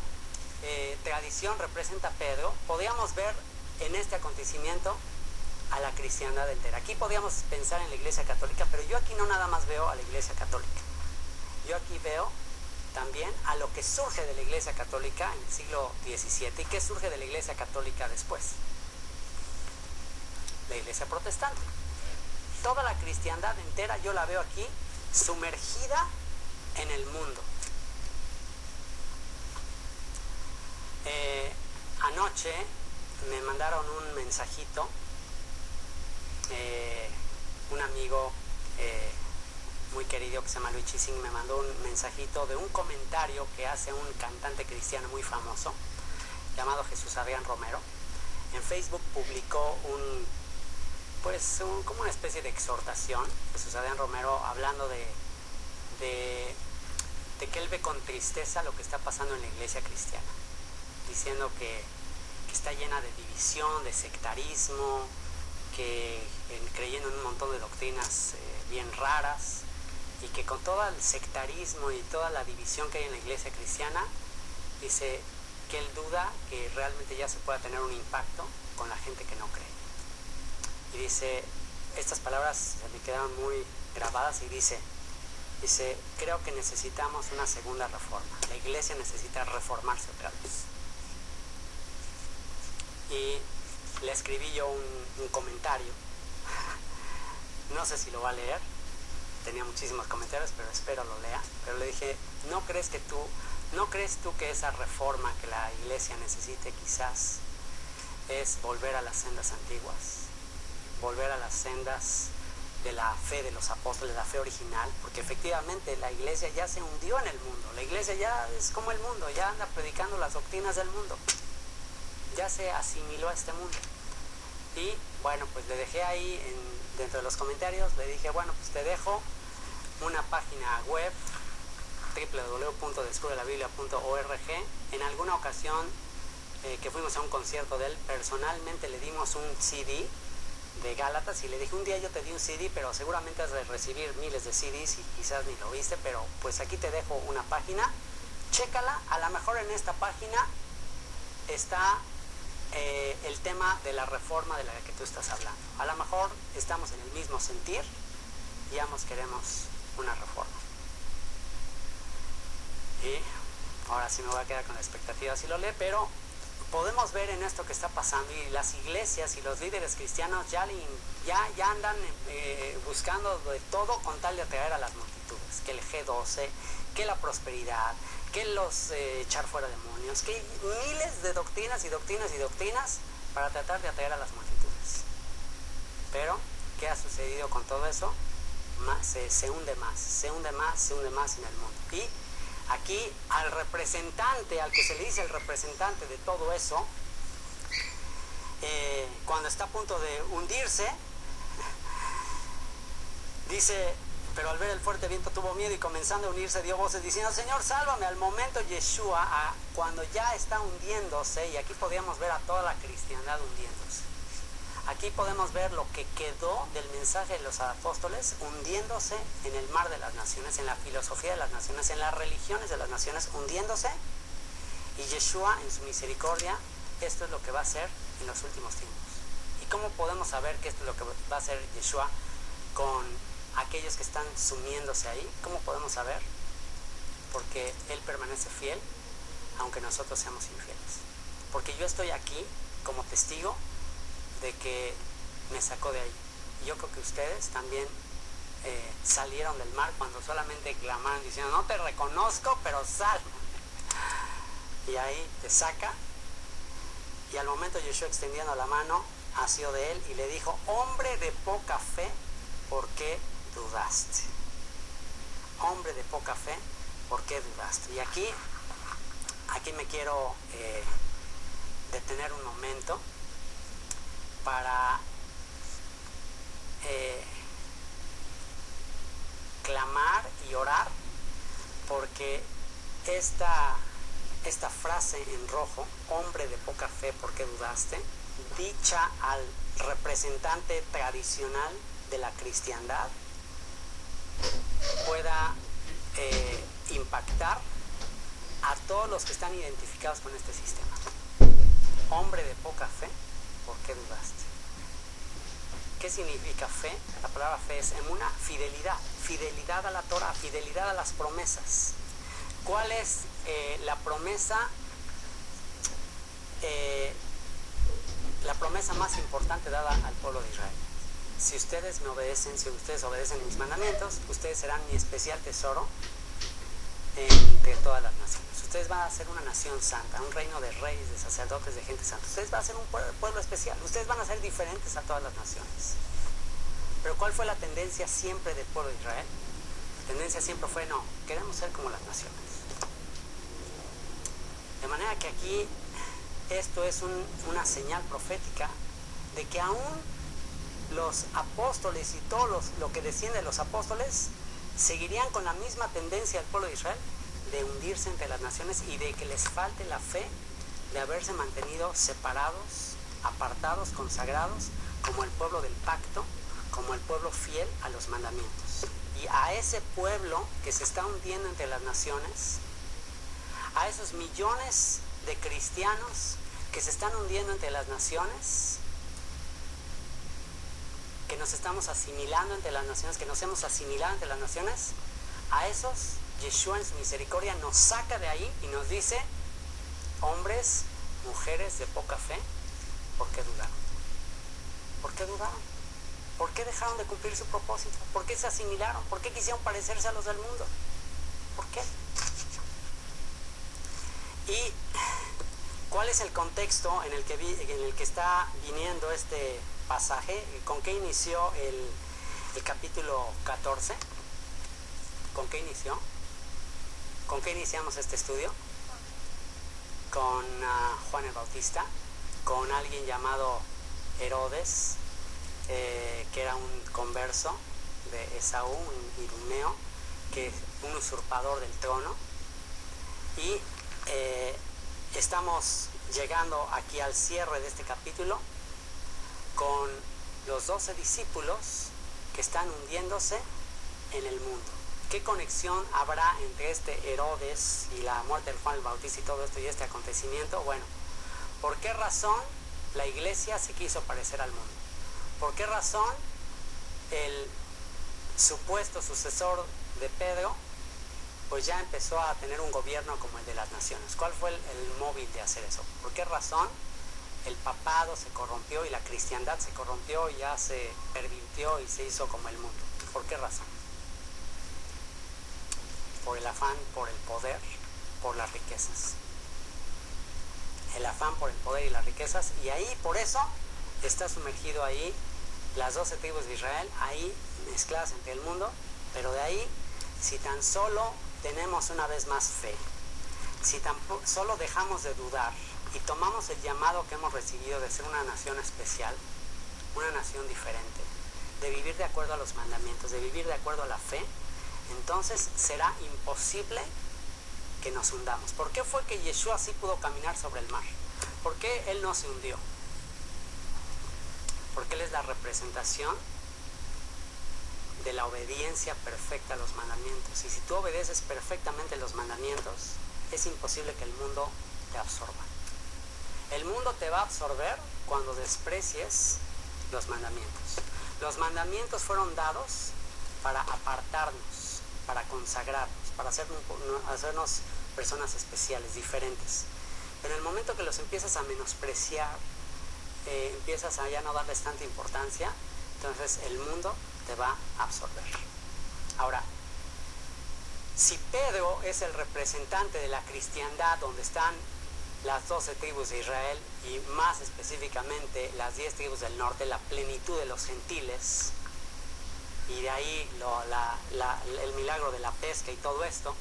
tradición representa a Pedro, podríamos ver en este acontecimiento a la cristiandad entera. Aquí podríamos pensar en la Iglesia Católica, pero yo aquí no nada más veo a la Iglesia Católica. Yo aquí veo también a lo que surge de la Iglesia Católica en el siglo XVII. ¿Y qué surge de la Iglesia Católica después? La Iglesia Protestante. Toda la cristiandad entera yo la veo aquí sumergida en el mundo. Anoche me mandaron un mensajito, un amigo muy querido que se llama Luis Chising me mandó un mensajito de un comentario que hace un cantante cristiano muy famoso llamado Jesús Adrián Romero. En Facebook publicó como una especie de exhortación, Jesús Adrián Romero, hablando de que él ve con tristeza lo que está pasando en la iglesia cristiana, diciendo que está llena de división, de sectarismo, creyendo en un montón de doctrinas bien raras, y que con todo el sectarismo y toda la división que hay en la iglesia cristiana, dice que él duda que realmente ya se pueda tener un impacto con la gente que no cree. Y dice, estas palabras se me quedaron muy grabadas, y dice, creo que necesitamos una segunda reforma. La iglesia necesita reformarse otra vez. Y le escribí yo un comentario. No sé si lo va a leer. Tenía muchísimos comentarios, pero espero lo lea. Pero le dije, ¿no crees tú que esa reforma que la iglesia necesite quizás es volver a las sendas antiguas? Volver a las sendas de la fe de los apóstoles, la fe original, porque efectivamente la iglesia ya se hundió en el mundo. La iglesia ya es como el mundo, ya anda predicando las doctrinas del mundo, ya se asimiló a este mundo. Y bueno, pues le dejé ahí dentro de los comentarios, le dije, bueno, pues te dejo una página web, www.descubrelalabiblia.org. En alguna ocasión que fuimos a un concierto de él, personalmente le dimos un CD de Gálatas, y le dije, un día yo te di un CD, pero seguramente has de recibir miles de CDs y quizás ni lo viste, pero pues aquí te dejo una página, chécala. A lo mejor en esta página está el tema de la reforma de la que tú estás hablando. A lo mejor estamos en el mismo sentir y ambos queremos una reforma. Y ahora sí me voy a quedar con la expectativa si lo lee, pero podemos ver en esto que está pasando, y las iglesias y los líderes cristianos ya andan buscando de todo con tal de atraer a las multitudes, que el G12, que la prosperidad, que los echar fuera demonios, que miles de doctrinas y doctrinas y doctrinas para tratar de atraer a las multitudes. Pero, ¿qué ha sucedido con todo eso? Se hunde más en el mundo. Y aquí al representante, al que se le dice el representante de todo eso, cuando está a punto de hundirse, dice, pero al ver el fuerte viento tuvo miedo, y comenzando a hundirse dio voces diciendo, Señor, sálvame. Al momento Yeshua, cuando ya está hundiéndose, y aquí podíamos ver a toda la cristiandad hundiéndose. Aquí podemos ver lo que quedó del mensaje de los apóstoles hundiéndose en el mar de las naciones, en la filosofía de las naciones, en las religiones de las naciones, hundiéndose. Y Yeshua, en su misericordia, esto es lo que va a hacer en los últimos tiempos. ¿Y cómo podemos saber que esto es lo que va a hacer Yeshua con aquellos que están sumiéndose ahí? ¿Cómo podemos saber? Porque Él permanece fiel, aunque nosotros seamos infieles. Porque yo estoy aquí como testigo de que me sacó de ahí. Y yo creo que ustedes también salieron del mar cuando solamente clamaron diciendo, no te reconozco, pero sal. Y ahí te saca. Y al momento Yeshua, extendiendo la mano, asió de él y le dijo, hombre de poca fe, ¿por qué dudaste? Hombre de poca fe, ¿por qué dudaste? Y aquí me quiero detener un momento para clamar y orar, porque esta frase en rojo, hombre de poca fe, ¿por qué dudaste?, dicha al representante tradicional de la cristiandad, pueda impactar a todos los que están identificados con este sistema. Hombre de poca fe, ¿por qué dudaste? ¿Qué significa fe? La palabra fe es emuná, fidelidad a la Torah, fidelidad a las promesas. ¿Cuál es la promesa más importante dada al pueblo de Israel? Si ustedes me obedecen, si ustedes obedecen mis mandamientos, ustedes serán mi especial tesoro entre todas las naciones. Ustedes van a ser una nación santa, un reino de reyes, de sacerdotes, de gente santa. Ustedes van a ser un pueblo especial. Ustedes van a ser diferentes a todas las naciones. Pero ¿cuál fue la tendencia siempre del pueblo de Israel? La tendencia siempre fue, no, queremos ser como las naciones. De manera que aquí esto es una señal profética de que aún los apóstoles y todo lo que desciende de los apóstoles seguirían con la misma tendencia al pueblo de Israel de hundirse entre las naciones y de que les falte la fe de haberse mantenido separados, apartados, consagrados como el pueblo del pacto, como el pueblo fiel a los mandamientos. Y a ese pueblo que se está hundiendo entre las naciones, a esos millones de cristianos que se están hundiendo entre las naciones, que nos estamos asimilando entre las naciones, que nos hemos asimilado entre las naciones, a esos Yeshua en su misericordia nos saca de ahí y nos dice: hombres, mujeres de poca fe, ¿por qué dudaron? ¿Por qué dudaron? ¿Por qué dejaron de cumplir su propósito? ¿Por qué se asimilaron? ¿Por qué quisieron parecerse a los del mundo? ¿Por qué? ¿Y cuál es el contexto en el que está viniendo este pasaje? ¿Con qué inició el capítulo 14? ¿Con qué inició? ¿Con qué iniciamos este estudio? Con Juan el Bautista, con alguien llamado Herodes, que era un converso de Esaú, un idumeo, un usurpador del trono. Y estamos llegando aquí al cierre de este capítulo con los 12 discípulos que están hundiéndose en el mundo. ¿Qué conexión habrá entre este Herodes y la muerte de Juan el Bautista y todo esto y este acontecimiento? Bueno, ¿por qué razón la iglesia se quiso parecer al mundo? ¿Por qué razón el supuesto sucesor de Pedro pues ya empezó a tener un gobierno como el de las naciones? ¿Cuál fue el móvil de hacer eso? ¿Por qué razón el papado se corrompió y la cristiandad se corrompió y ya se pervirtió y se hizo como el mundo? ¿Por qué razón? Por el afán, por el poder, por las riquezas. El afán por el poder y las riquezas, y ahí por eso está sumergido ahí las 12 tribus de Israel, ahí mezcladas entre el mundo. Pero de ahí, si tan solo tenemos una vez más fe, si tan solo dejamos de dudar y tomamos el llamado que hemos recibido de ser una nación especial, una nación diferente, de vivir de acuerdo a los mandamientos, de vivir de acuerdo a la fe, entonces será imposible que nos hundamos. ¿Por qué fue que Yeshua sí pudo caminar sobre el mar? ¿Por qué Él no se hundió? Porque Él es la representación de la obediencia perfecta a los mandamientos. Y si tú obedeces perfectamente los mandamientos, es imposible que el mundo te absorba. El mundo te va a absorber cuando desprecies los mandamientos. Los mandamientos fueron dados para apartarnos, para consagrarnos, para hacernos personas especiales, diferentes. Pero en el momento que los empiezas a menospreciar, empiezas a ya no darles tanta importancia, entonces el mundo te va a absorber. Ahora, si Pedro es el representante de la cristiandad, donde están las 12 tribus de Israel y más específicamente las 10 tribus del norte, la plenitud de los gentiles, y de ahí el milagro de la pesca y todo esto,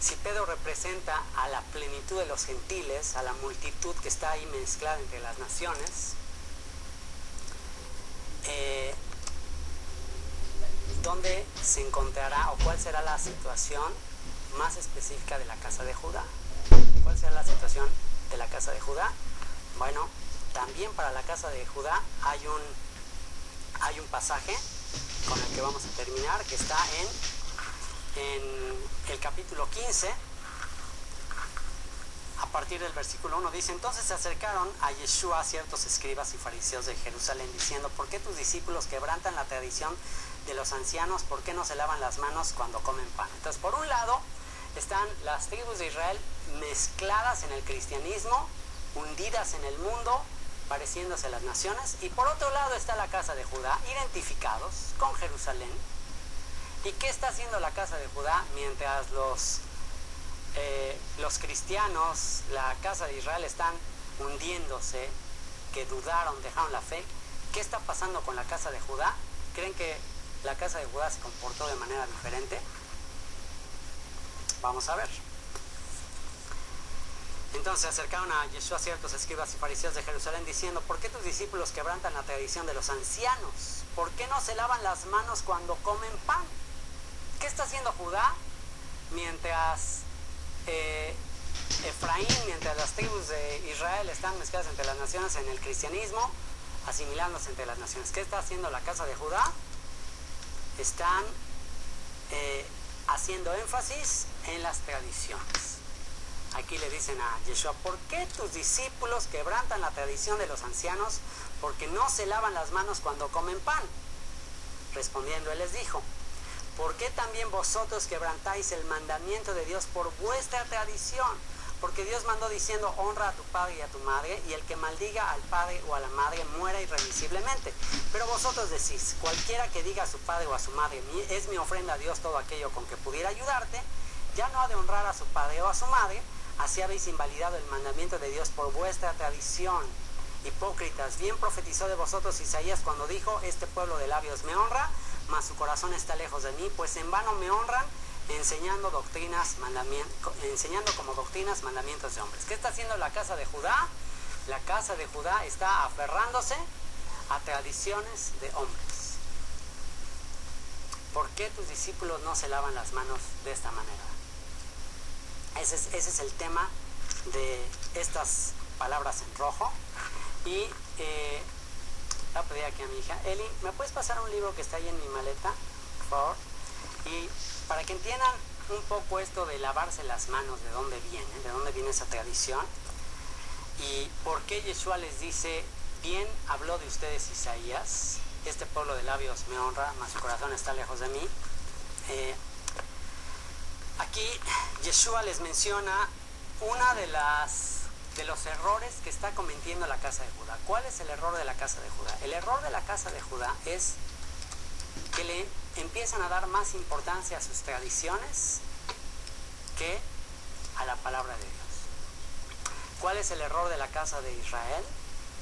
si Pedro representa a la plenitud de los gentiles, a la multitud que está ahí mezclada entre las naciones, ¿dónde se encontrará o cuál será la situación más específica de la casa de Judá? ¿Cuál será la situación de la casa de Judá? Bueno, también para la casa de Judá hay un pasaje con el que vamos a terminar, que está en el capítulo 15, a partir del versículo 1, dice: entonces se acercaron a Yeshua ciertos escribas y fariseos de Jerusalén, diciendo: ¿por qué tus discípulos quebrantan la tradición de los ancianos? ¿Por qué no se lavan las manos cuando comen pan? Entonces, por un lado están las tribus de Israel mezcladas en el cristianismo, hundidas en el mundo, pareciéndose a las naciones, y por otro lado está la casa de Judá, identificados con Jerusalén. ¿Y qué está haciendo la casa de Judá mientras los cristianos, la casa de Israel, están hundiéndose, que dudaron, dejaron la fe? ¿Qué está pasando con la casa de Judá? ¿Creen que la casa de Judá se comportó de manera diferente? Vamos a ver. Entonces se acercaron a Yeshua ciertos escribas y fariseos de Jerusalén, diciendo: ¿por qué tus discípulos quebrantan la tradición de los ancianos? ¿Por qué no se lavan las manos cuando comen pan? ¿Qué está haciendo Judá mientras Efraín, mientras las tribus de Israel están mezcladas entre las naciones en el cristianismo? asimilándose entre las naciones. ¿Qué está haciendo la casa de Judá? Están haciendo énfasis en las tradiciones. Aquí le dicen a Yeshua, ¿por qué tus discípulos quebrantan la tradición de los ancianos porque no se lavan las manos cuando comen pan? Respondiendo él les dijo, ¿por qué también vosotros quebrantáis el mandamiento de Dios por vuestra tradición? Porque Dios mandó diciendo, honra a tu padre y a tu madre, y el que maldiga al padre o a la madre muera irremisiblemente. Pero vosotros decís, cualquiera que diga a su padre o a su madre, es mi ofrenda a Dios todo aquello con que pudiera ayudarte, ya no ha de honrar a su padre o a su madre. Así habéis invalidado el mandamiento de Dios por vuestra tradición. Hipócritas, bien profetizó de vosotros Isaías cuando dijo, este pueblo de labios me honra, mas su corazón está lejos de mí, pues en vano me honran, enseñando como doctrinas mandamientos de hombres. ¿Qué está haciendo la casa de Judá? La casa de Judá está aferrándose a tradiciones de hombres. ¿Por qué tus discípulos no se lavan las manos de esta manera? Ese es el tema de estas palabras en rojo. Y voy a pedir aquí a mi hija, Eli, ¿me puedes pasar un libro que está ahí en mi maleta, por favor? Y para que entiendan un poco esto de lavarse las manos, de dónde viene esa tradición, y por qué Yeshua les dice, bien habló de ustedes Isaías, este pueblo de labios me honra, mas su corazón está lejos de mí. Aquí Yeshua les menciona una de los errores que está cometiendo la casa de Judá. ¿Cuál es el error de la casa de Judá? El error de la casa de Judá es que le empiezan a dar más importancia a sus tradiciones que a la palabra de Dios. ¿Cuál es el error de la casa de Israel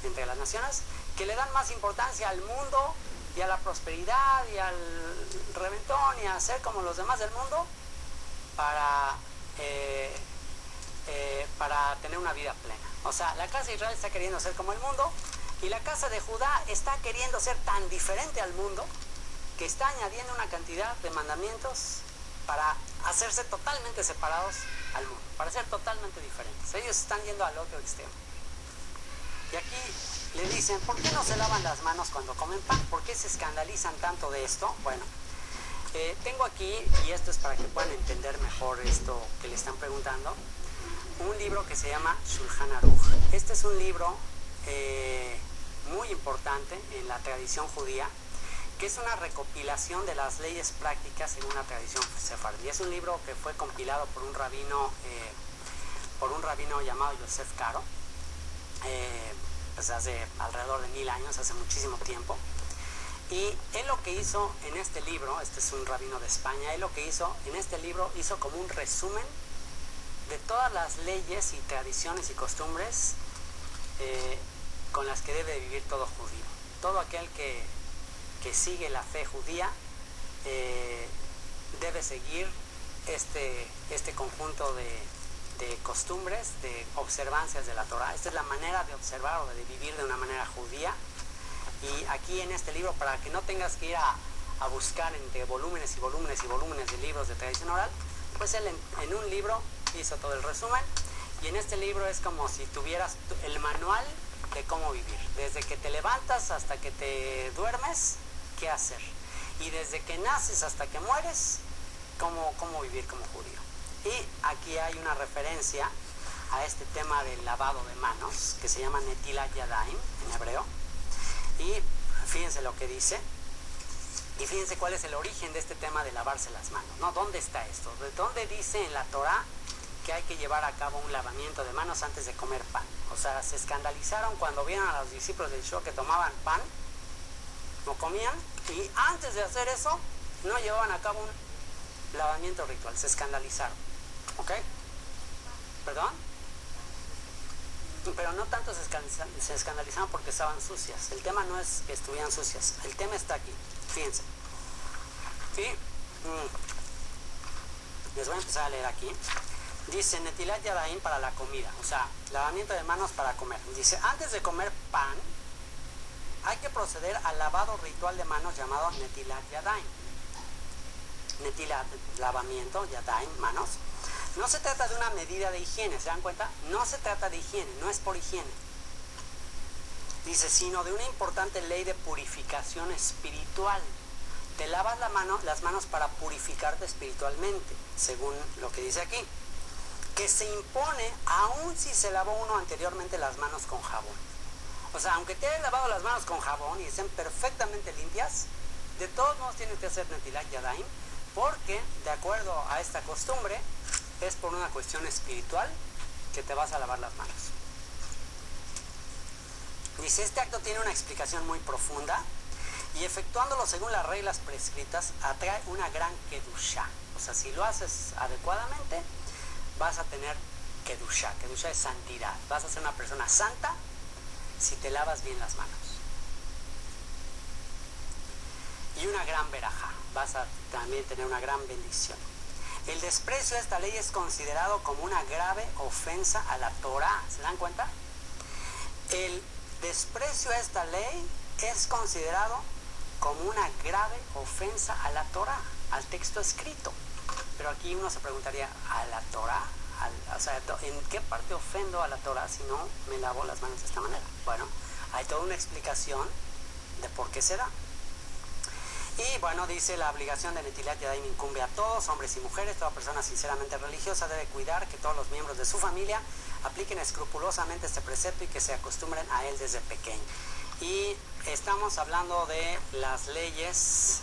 entre las naciones? Que le dan más importancia al mundo y a la prosperidad y al reventón y a ser como los demás del mundo para tener una vida plena. O sea, la casa de Israel está queriendo ser como el mundo y la casa de Judá está queriendo ser tan diferente al mundo que está añadiendo una cantidad de mandamientos para hacerse totalmente separados al mundo, para ser totalmente diferentes. Ellos están yendo al otro extremo. Y aquí le dicen, ¿por qué no se lavan las manos cuando comen pan? ¿Por qué se escandalizan tanto de esto? Bueno, tengo aquí, y esto es para que puedan entender mejor esto que le están preguntando, un libro que se llama Shulchan Aruch. Este es un libro muy importante en la tradición judía, que es una recopilación de las leyes prácticas en una tradición sefardí. Es un libro que fue compilado por un rabino llamado Yosef Karo, pues hace alrededor de 1000 años, hace muchísimo tiempo. Y él lo que hizo en este libro, este es un rabino de España, él lo que hizo en este libro hizo como un resumen de todas las leyes y tradiciones y costumbres con las que debe vivir todo judío. Todo aquel que sigue la fe judía debe seguir este conjunto de costumbres, de observancias de la Torah. Esta es la manera de observar o de vivir de una manera judía. Y aquí en este libro, para que no tengas que ir a buscar entre volúmenes y volúmenes y volúmenes de libros de tradición oral, pues él en un libro hizo todo el resumen. Y en este libro es como si tuvieras el manual de cómo vivir. Desde que te levantas hasta que te duermes, qué hacer. Y desde que naces hasta que mueres, cómo vivir como judío. Y aquí hay una referencia a este tema del lavado de manos, que se llama Netilat Yadayim en hebreo. Y fíjense lo que dice. Y fíjense cuál es el origen de este tema de lavarse las manos, ¿no? ¿Dónde está esto? ¿De dónde dice en la Torah que hay que llevar a cabo un lavamiento de manos antes de comer pan? O sea, se escandalizaron cuando vieron a los discípulos de Yeshua que tomaban pan, no comían, y antes de hacer eso no llevaban a cabo un lavamiento ritual. Se escandalizaron. ¿Ok? ¿Perdón? Pero no tanto se escandalizaron porque estaban sucias. El tema no es que estuvieran sucias, el tema está aquí. Fíjense. Y les voy a empezar a leer aquí. Dice Netilat Yadayim para la comida, o sea, lavamiento de manos para comer. Dice, antes de comer pan hay que proceder al lavado ritual de manos llamado Netilat Yadayim. Netilat, lavamiento, Yadayim, manos. No se trata de una medida de higiene, ¿se dan cuenta? No se trata de higiene, no es por higiene. Dice, sino de una importante ley de purificación espiritual. Te lavas las manos para purificarte espiritualmente, según lo que dice aquí, que se impone aun si se lavó uno anteriormente las manos con jabón. O sea, aunque te hayas lavado las manos con jabón y estén perfectamente limpias, de todos modos tienes que hacer Netilat Yadayim, porque de acuerdo a esta costumbre es por una cuestión espiritual que te vas a lavar las manos. Dice, este acto tiene una explicación muy profunda y efectuándolo según las reglas prescritas atrae una gran kedushá. O sea, si lo haces adecuadamente vas a tener kedushá. Kedushá es santidad. Vas a ser una persona santa si te lavas bien las manos. Y una gran verajá. Vas a también tener una gran bendición. El desprecio a esta ley es considerado como una grave ofensa a la Torah. ¿Se dan cuenta? El desprecio a esta ley es considerado como una grave ofensa a la Torah, al texto escrito. Pero aquí uno se preguntaría, ¿a la Torah? O sea, ¿en qué parte ofendo a la Torah si no me lavo las manos de esta manera? Bueno, hay toda una explicación de por qué se da. Y bueno, dice, la obligación de Netilat Yadayim incumbe a todos, hombres y mujeres. Toda persona sinceramente religiosa debe cuidar que todos los miembros de su familia apliquen escrupulosamente este precepto y que se acostumbren a él desde pequeño. Y estamos hablando de las leyes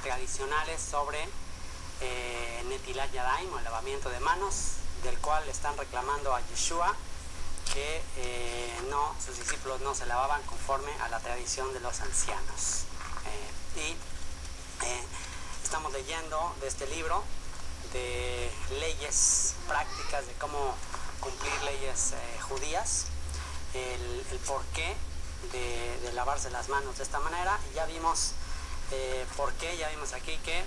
tradicionales sobre Netilat Yadayim, o el lavamiento de manos, del cual están reclamando a Yeshua que sus discípulos no se lavaban conforme a la tradición de los ancianos. Estamos leyendo de este libro de leyes prácticas de cómo cumplir leyes judías, el porqué de lavarse las manos de esta manera. Y ya vimos por qué, ya vimos aquí que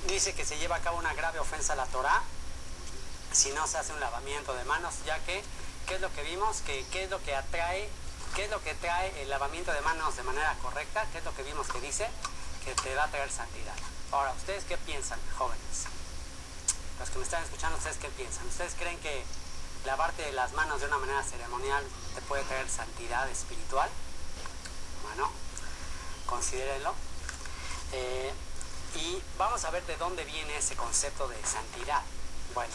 dice que se lleva a cabo una grave ofensa a la Torah si no se hace un lavamiento de manos, ya que, ¿qué es lo que vimos? ¿Qué es lo que atrae? ¿Qué es lo que trae el lavamiento de manos de manera correcta? ¿Qué es lo que vimos que dice? Que te va a traer santidad. Ahora, ¿ustedes qué piensan, jóvenes? Los que me están escuchando, ¿ustedes qué piensan? ¿Ustedes creen que lavarte las manos de una manera ceremonial te puede traer santidad espiritual? Bueno, considérenlo. Y vamos a ver de dónde viene ese concepto de santidad. Bueno,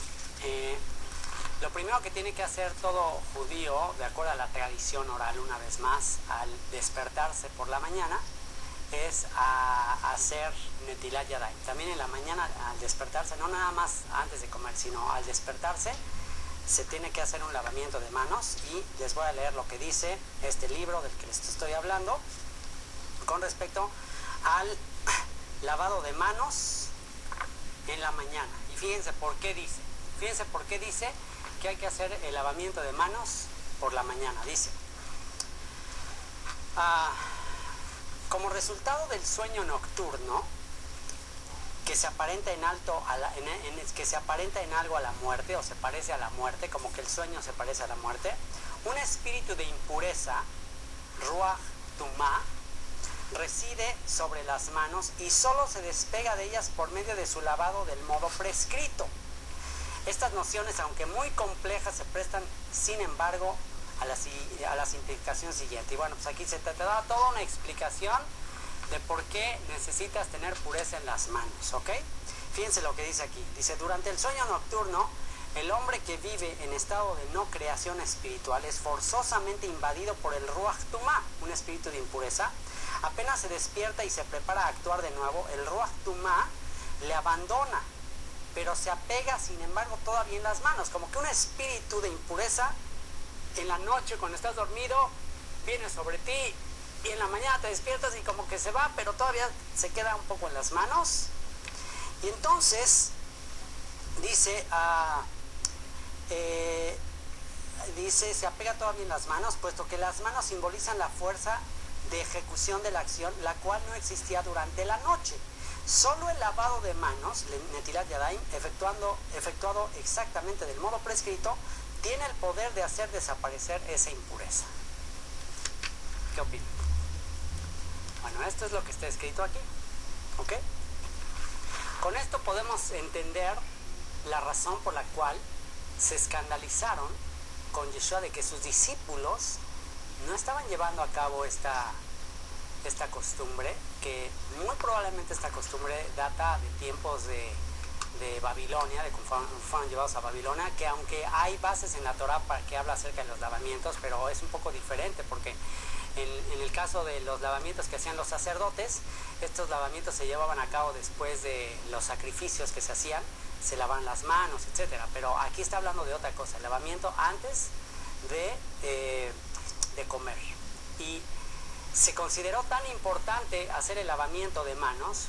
lo primero que tiene que hacer todo judío, de acuerdo a la tradición oral, una vez más, al despertarse por la mañana, es a hacer Netilat Yadayim. También en la mañana, al despertarse, no nada más antes de comer, sino al despertarse, se tiene que hacer un lavamiento de manos. Y les voy a leer lo que dice este libro del que les estoy hablando con respecto al lavado de manos en la mañana. Y fíjense por qué dice. Fíjense por qué dice que hay que hacer el lavamiento de manos por la mañana. Dice, como resultado del sueño nocturno que se aparenta en algo a la muerte, o se parece a la muerte, como que el sueño se parece a la muerte, un espíritu de impureza, Ruach Tumá, reside sobre las manos y solo se despega de ellas por medio de su lavado del modo prescrito. Estas nociones, aunque muy complejas, se prestan, sin embargo, a la simplificación siguiente. Y bueno, pues aquí se te da toda una explicación de por qué necesitas tener pureza en las manos, ¿ok? Fíjense lo que dice aquí. Dice, durante el sueño nocturno, el hombre que vive en estado de no creación espiritual es forzosamente invadido por el Ruach Tumá, un espíritu de impureza. Apenas se despierta y se prepara a actuar de nuevo, el Ruach Tumá le abandona, pero se apega, sin embargo, todavía en las manos, como que un espíritu de impureza en la noche, cuando estás dormido, viene sobre ti y en la mañana te despiertas y como que se va, pero todavía se queda un poco en las manos. Y entonces dice, se apega todavía en las manos, puesto que las manos simbolizan la fuerza de ejecución de la acción, la cual no existía durante la noche. Solo el lavado de manos, Netilat Yadayim, efectuado exactamente del modo prescrito, tiene el poder de hacer desaparecer esa impureza. ¿Qué opinan? Bueno, esto es lo que está escrito aquí, ¿ok? Con esto podemos entender la razón por la cual se escandalizaron con Yeshua de que sus discípulos no estaban llevando a cabo esta costumbre, que muy probablemente esta costumbre data de tiempos de Babilonia, de cómo fueron llevados a Babilonia, que aunque hay bases en la Torah para que habla acerca de los lavamientos, pero es un poco diferente, porque en el caso de los lavamientos que hacían los sacerdotes, estos lavamientos se llevaban a cabo después de los sacrificios que se hacían, se lavan las manos, etcétera. Pero aquí está hablando de otra cosa, el lavamiento antes de comer. Y se consideró tan importante hacer el lavamiento de manos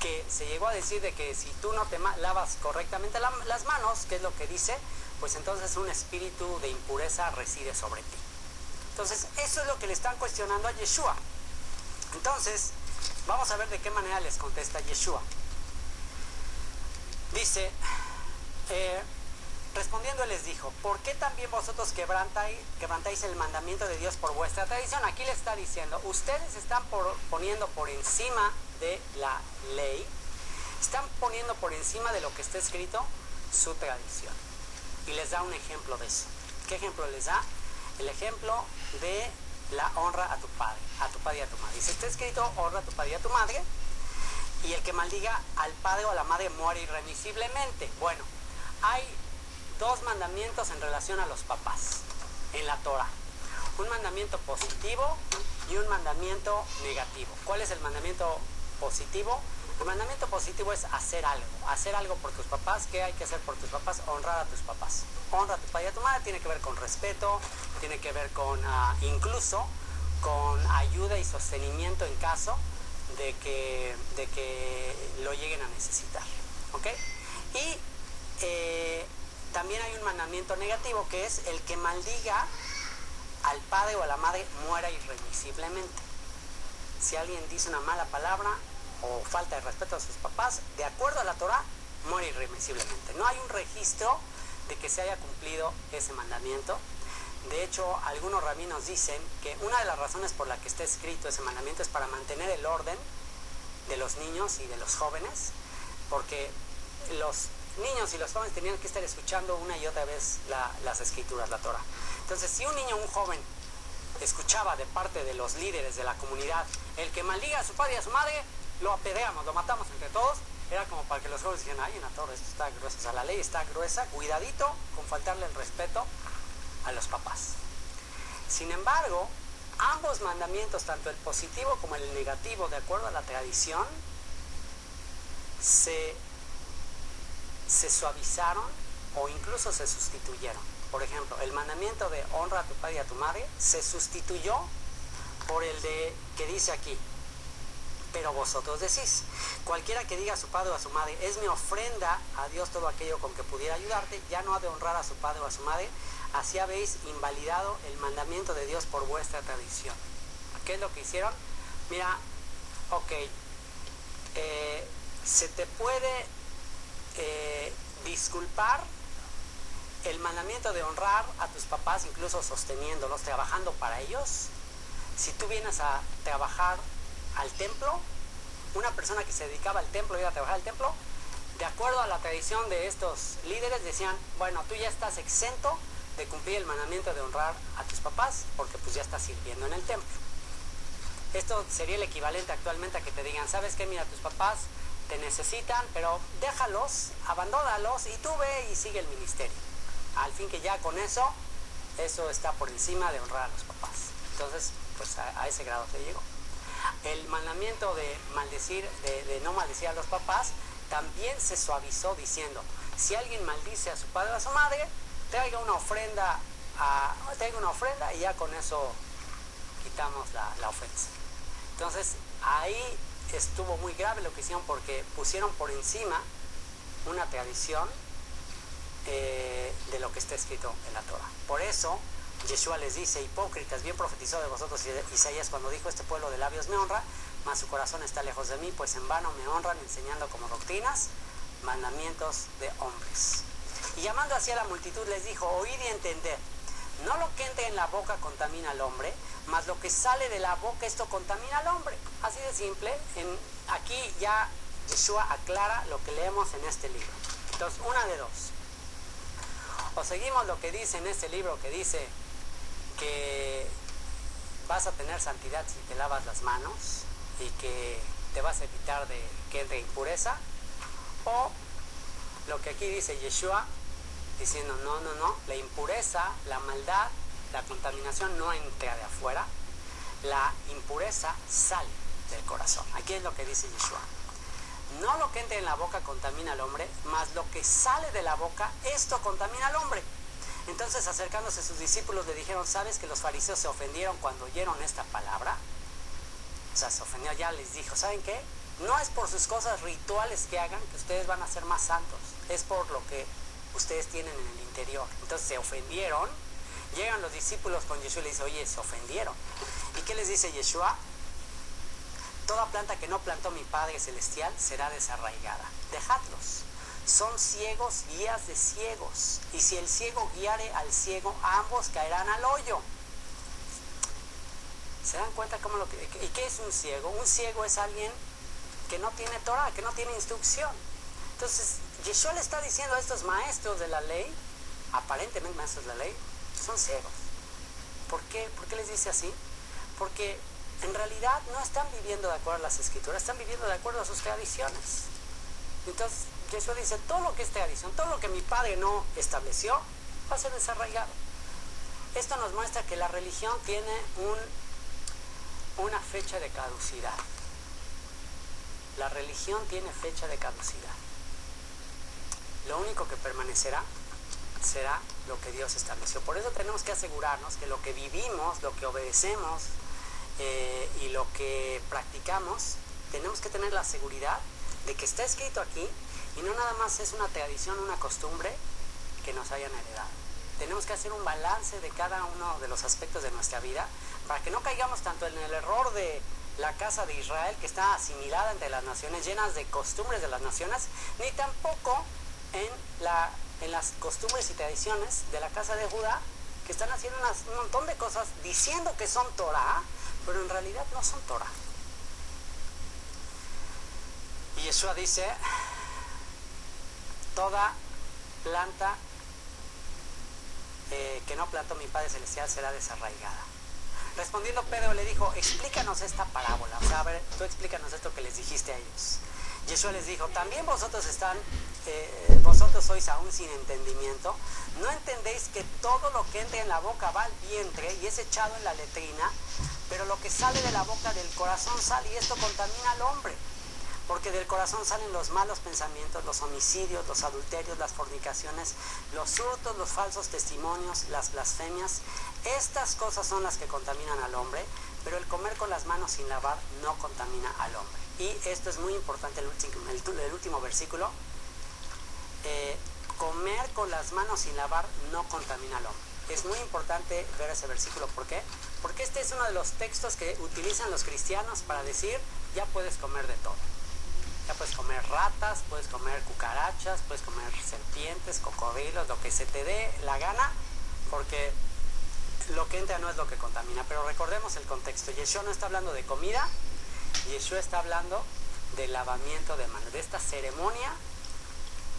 que se llegó a decir de que si tú no te lavas correctamente las manos, que es lo que dice, pues entonces un espíritu de impureza reside sobre ti. Entonces eso es lo que le están cuestionando a Yeshua. Entonces vamos a ver de qué manera les contesta Yeshua. Dice, respondiendo él les dijo, ¿por qué también vosotros quebrantáis el mandamiento de Dios por vuestra tradición? Aquí le está diciendo, ustedes están poniendo por encima de la ley, están poniendo por encima de lo que está escrito su tradición. Y les da un ejemplo de eso. ¿Qué ejemplo les da? El ejemplo de la honra a tu padre y a tu madre. Dice, está escrito, honra a tu padre y a tu madre, y el que maldiga al padre o a la madre muere irremisiblemente. Bueno, hay dos mandamientos en relación a los papás en la Torah. Un mandamiento positivo y un mandamiento negativo. ¿Cuál es el mandamiento positivo? El mandamiento positivo es hacer algo por tus papás. ¿Qué hay que hacer por tus papás? Honrar a tus papás. Honra a tu padre y a tu madre, tiene que ver con respeto, tiene que ver con incluso con ayuda y sostenimiento en caso de que lo lleguen a necesitar. ¿Ok? Y también hay un mandamiento negativo, que es el que maldiga al padre o a la madre muera irremisiblemente. Si alguien dice una mala palabra o falta de respeto a sus papás, de acuerdo a la Torah, muere irremisiblemente. No hay un registro de que se haya cumplido ese mandamiento. De hecho, algunos rabinos dicen que una de las razones por la que está escrito ese mandamiento es para mantener el orden de los niños y de los jóvenes, porque los niños y los jóvenes tenían que estar escuchando una y otra vez las escrituras, la Torah. Entonces, si un niño o un joven escuchaba de parte de los líderes de la comunidad, el que maldiga a su padre y a su madre, lo apedreamos, lo matamos entre todos, era como para que los jóvenes dijeran, ay, en la Torah esto está grueso, o sea, la ley está gruesa, cuidadito con faltarle el respeto a los papás. Sin embargo, ambos mandamientos, tanto el positivo como el negativo, de acuerdo a la tradición, se suavizaron o incluso se sustituyeron. Por ejemplo, el mandamiento de honra a tu padre y a tu madre se sustituyó por el de que dice aquí, pero vosotros decís, cualquiera que diga a su padre o a su madre, es mi ofrenda a Dios todo aquello con que pudiera ayudarte, ya no ha de honrar a su padre o a su madre, así habéis invalidado el mandamiento de Dios por vuestra tradición. ¿Qué es lo que hicieron? Mira, ok, se te puede disculpar el mandamiento de honrar a tus papás, incluso sosteniéndolos, trabajando para ellos. Si tú vienes a trabajar al templo, una persona que se dedicaba al templo, iba a trabajar al templo, de acuerdo a la tradición de estos líderes, decían, bueno, tú ya estás exento de cumplir el mandamiento de honrar a tus papás, porque pues ya estás sirviendo en el templo. Esto sería el equivalente actualmente a que te digan, ¿sabes qué? Mira, tus papás te necesitan, pero déjalos, abandónalos y tú ve y sigue el ministerio. Al fin que ya con eso está por encima de honrar a los papás. Entonces, pues a ese grado se llegó. El mandamiento de maldecir, de no maldecir a los papás, también se suavizó diciendo, si alguien maldice a su padre o a su madre, traiga una ofrenda y ya con eso quitamos la ofensa. Entonces, ahí estuvo muy grave lo que hicieron, porque pusieron por encima una tradición de lo que está escrito en la Torah. Por eso Yeshua les dice, hipócritas, bien profetizó de vosotros Isaías cuando dijo, este pueblo de labios me honra, mas su corazón está lejos de mí, pues en vano me honran enseñando como doctrinas mandamientos de hombres. Y llamando así a la multitud les dijo, oíd y entended, no lo que entre en la boca contamina al hombre, mas lo que sale de la boca, esto contamina al hombre. Así de simple. Aquí ya Yeshua aclara lo que leemos en este libro. Entonces, una de dos. O seguimos lo que dice en este libro, que dice que vas a tener santidad si te lavas las manos y que te vas a evitar de que entre impureza, o lo que aquí dice Yeshua, diciendo no, la impureza, la maldad, la contaminación no entra de afuera, la impureza sale del corazón. Aquí es lo que dice Yeshua. No lo que entra en la boca contamina al hombre, mas lo que sale de la boca, esto contamina al hombre. Entonces, acercándose sus discípulos, le dijeron, ¿sabes que los fariseos se ofendieron cuando oyeron esta palabra? O sea, se ofendió, ya les dijo, ¿saben qué? No es por sus cosas rituales que hagan que ustedes van a ser más santos, es por lo que ustedes tienen en el interior. Entonces se ofendieron, llegan los discípulos con Yeshua y le dicen, oye, se ofendieron. ¿Y qué les dice Yeshua? Toda planta que no plantó mi Padre Celestial será desarraigada. Dejadlos. Son ciegos, guías de ciegos. Y si el ciego guiare al ciego, ambos caerán al hoyo. ¿Se dan cuenta cómo lo que... ¿Y qué es un ciego? Un ciego es alguien que no tiene Torah, que no tiene instrucción. Entonces, Yeshua le está diciendo a estos maestros de la ley, aparentemente maestros de la ley, son ciegos. ¿Por qué? ¿Por qué les dice así? Porque en realidad no están viviendo de acuerdo a las escrituras, están viviendo de acuerdo a sus tradiciones. Entonces, Yeshua dice, todo lo que es tradición, todo lo que mi Padre no estableció, va a ser desarraigado. Esto nos muestra que la religión tiene una fecha de caducidad. La religión tiene fecha de caducidad. Lo único que permanecerá será lo que Dios estableció. Por eso tenemos que asegurarnos que lo que vivimos, lo que obedecemos y lo que practicamos, tenemos que tener la seguridad de que está escrito aquí y no nada más es una tradición, una costumbre que nos hayan heredado. Tenemos que hacer un balance de cada uno de los aspectos de nuestra vida para que no caigamos tanto en el error de la casa de Israel, que está asimilada entre las naciones, llenas de costumbres de las naciones, ni tampoco en las costumbres y tradiciones de la casa de Judá, que están haciendo un montón de cosas diciendo que son Torah, pero en realidad no son Torah. Y Yeshua dice, toda planta que no plantó mi Padre Celestial será desarraigada. Respondiendo Pedro le dijo, explícanos esta parábola, o sea, a ver, tú explícanos esto que les dijiste a ellos. Yeshua les dijo, también vosotros sois aún sin entendimiento, ¿no entendéis que todo lo que entra en la boca va al vientre y es echado en la letrina, pero lo que sale de la boca del corazón sale y esto contamina al hombre? Porque del corazón salen los malos pensamientos, los homicidios, los adulterios, las fornicaciones, los hurtos, los falsos testimonios, las blasfemias. Estas cosas son las que contaminan al hombre, pero el comer con las manos sin lavar no contamina al hombre. Y esto es muy importante, el último versículo. Comer con las manos sin lavar no contamina al hombre. Es muy importante ver ese versículo. ¿Por qué? Porque este es uno de los textos que utilizan los cristianos para decir, ya puedes comer de todo. Ya puedes comer ratas, puedes comer cucarachas, puedes comer serpientes, cocodrilos, lo que se te dé la gana, porque lo que entra no es lo que contamina. Pero recordemos el contexto. Yeshua no está hablando de comida, Yeshua está hablando de lavamiento de manos, de esta ceremonia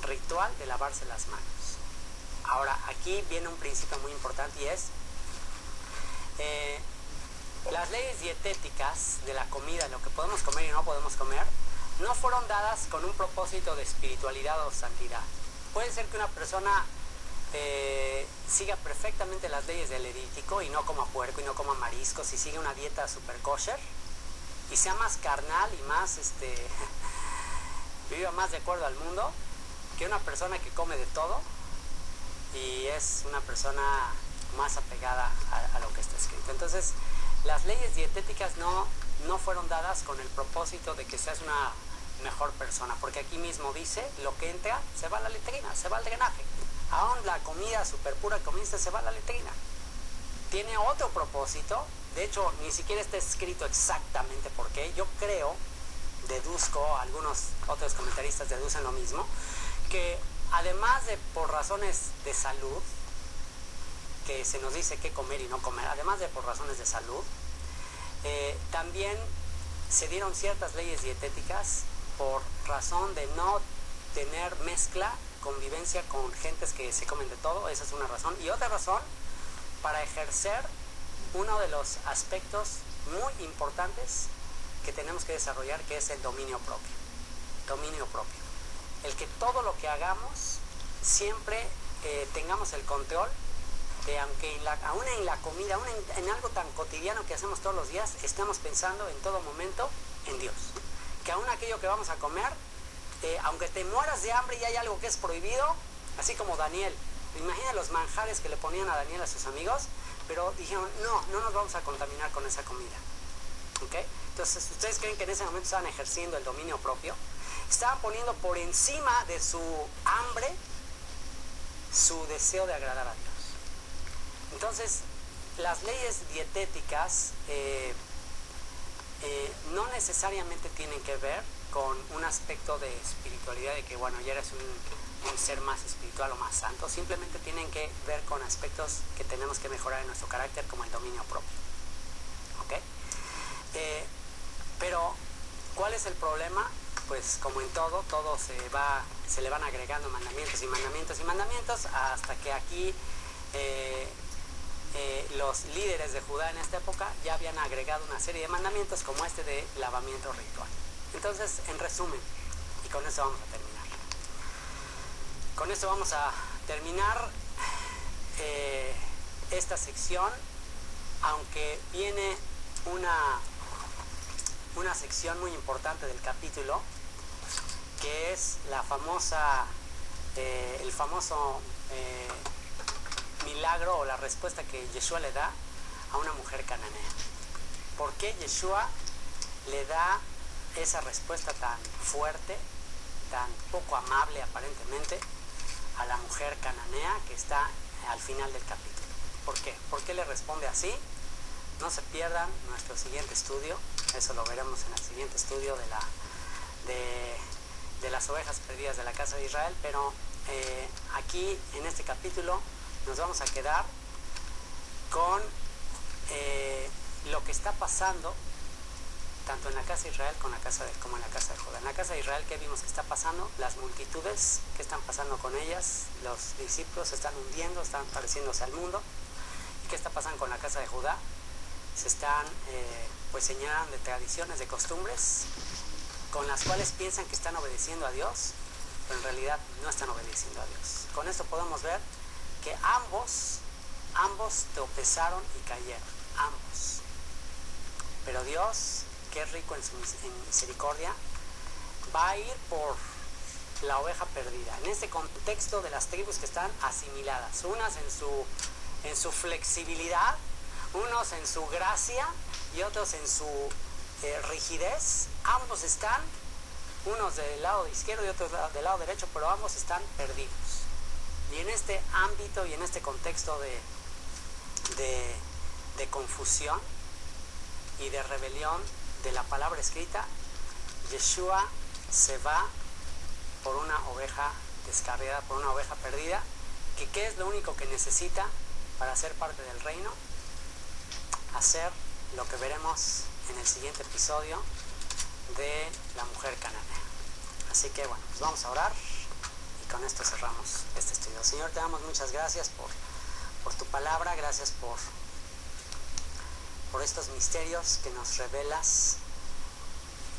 ritual de lavarse las manos. Ahora, aquí viene un principio muy importante y es las leyes dietéticas de la comida, lo que podemos comer y no podemos comer, no fueron dadas con un propósito de espiritualidad o santidad. Puede ser que una persona siga perfectamente las leyes del Levítico y no coma puerco y no coma mariscos y sigue una dieta super kosher y sea más carnal y más viva más de acuerdo al mundo que una persona que come de todo y es una persona más apegada a lo que está escrito. Entonces, las leyes dietéticas no fueron dadas con el propósito de que seas una mejor persona, porque aquí mismo dice, lo que entra se va a la letrina, se va al drenaje. Aún la comida super pura comida se va a la letrina. Tiene otro propósito, de hecho ni siquiera está escrito exactamente por qué. Yo deduzco, algunos otros comentaristas deducen lo mismo, que además de por razones de salud, que se nos dice qué comer y no comer, además de por razones de salud, también se dieron ciertas leyes dietéticas por razón de no tener convivencia con gentes que se comen de todo. Esa es una razón. Y otra razón, para ejercer uno de los aspectos muy importantes que tenemos que desarrollar, que es el dominio propio. Dominio propio. El que todo lo que hagamos siempre tengamos el control de, aunque aún en la comida, aún en algo tan cotidiano que hacemos todos los días, estemos pensando en todo momento en Dios. Que aún aquello que vamos a comer, aunque te mueras de hambre y hay algo que es prohibido, así como Daniel. Imagina los manjares que le ponían a Daniel a sus amigos, pero dijeron, no nos vamos a contaminar con esa comida. ¿Okay? Entonces, ¿ustedes creen que en ese momento estaban ejerciendo el dominio propio? Estaban poniendo por encima de su hambre su deseo de agradar a Dios. Entonces, las leyes dietéticas no necesariamente tienen que ver con un aspecto de espiritualidad, de que bueno, ya eres un ser más espiritual o más santo. Simplemente tienen que ver con aspectos que tenemos que mejorar en nuestro carácter, como el dominio propio. ¿Ok? Pero, ¿cuál es el problema? Pues como en todo se le van agregando mandamientos y mandamientos y mandamientos, hasta que aquí los líderes de Judá en esta época ya habían agregado una serie de mandamientos, como este de lavamiento ritual. Entonces, en resumen, y con esto vamos a terminar. Con esto vamos a terminar esta sección, aunque viene una sección muy importante del capítulo, que es la famosa, el famoso milagro o la respuesta que Yeshua le da a una mujer cananea. ¿Por qué Yeshua le da esa respuesta tan fuerte, tan poco amable aparentemente, a la mujer cananea que está al final del capítulo? ¿Por qué? ¿Por qué le responde así? No se pierdan nuestro siguiente estudio, eso lo veremos en el siguiente estudio de las ovejas perdidas de la casa de Israel, pero aquí en este capítulo nos vamos a quedar con lo que está pasando tanto en la casa de Israel como en la casa de Judá. En la casa de Israel, ¿qué vimos que está pasando? Las multitudes, ¿qué están pasando con ellas? Los discípulos se están hundiendo, están pareciéndose al mundo. ¿Y qué está pasando con la casa de Judá? Se están pues señalando de tradiciones, de costumbres, con las cuales piensan que están obedeciendo a Dios, pero en realidad no están obedeciendo a Dios. Con esto podemos ver que ambos tropezaron y cayeron, ambos. Pero Dios, que es rico en su misericordia, va a ir por la oveja perdida. En este contexto de las tribus que están asimiladas, unas en su flexibilidad, unos en su gracia y otros en su rigidez. Ambos están, unos del lado izquierdo y otros del lado derecho, pero ambos están perdidos. Y en este ámbito y en este contexto de confusión y de rebelión de la palabra escrita, Yeshua se va por una oveja descarriada, por una oveja perdida, que ¿qué es lo único que necesita para ser parte del reino? Hacer lo que veremos en el siguiente episodio de la mujer cananea. Así que bueno, pues vamos a orar y con esto cerramos este estudio. Señor, te damos muchas gracias por tu palabra, gracias por estos misterios que nos revelas,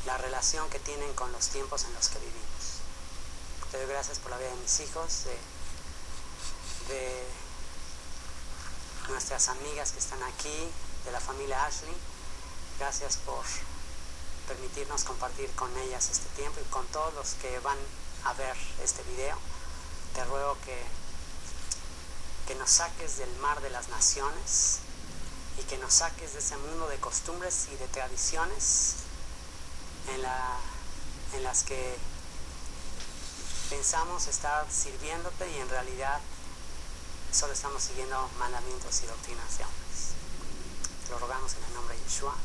la relación que tienen con los tiempos en los que vivimos. Te doy gracias por la vida de mis hijos, de nuestras amigas que están aquí, de la familia Ashley. Gracias por permitirnos compartir con ellas este tiempo y con todos los que van a ver este video. Te ruego que nos saques del mar de las naciones y que nos saques de ese mundo de costumbres y de tradiciones en las que pensamos estar sirviéndote y en realidad solo estamos siguiendo mandamientos y doctrinas de hombres. Te lo rogamos en el nombre de Yeshua.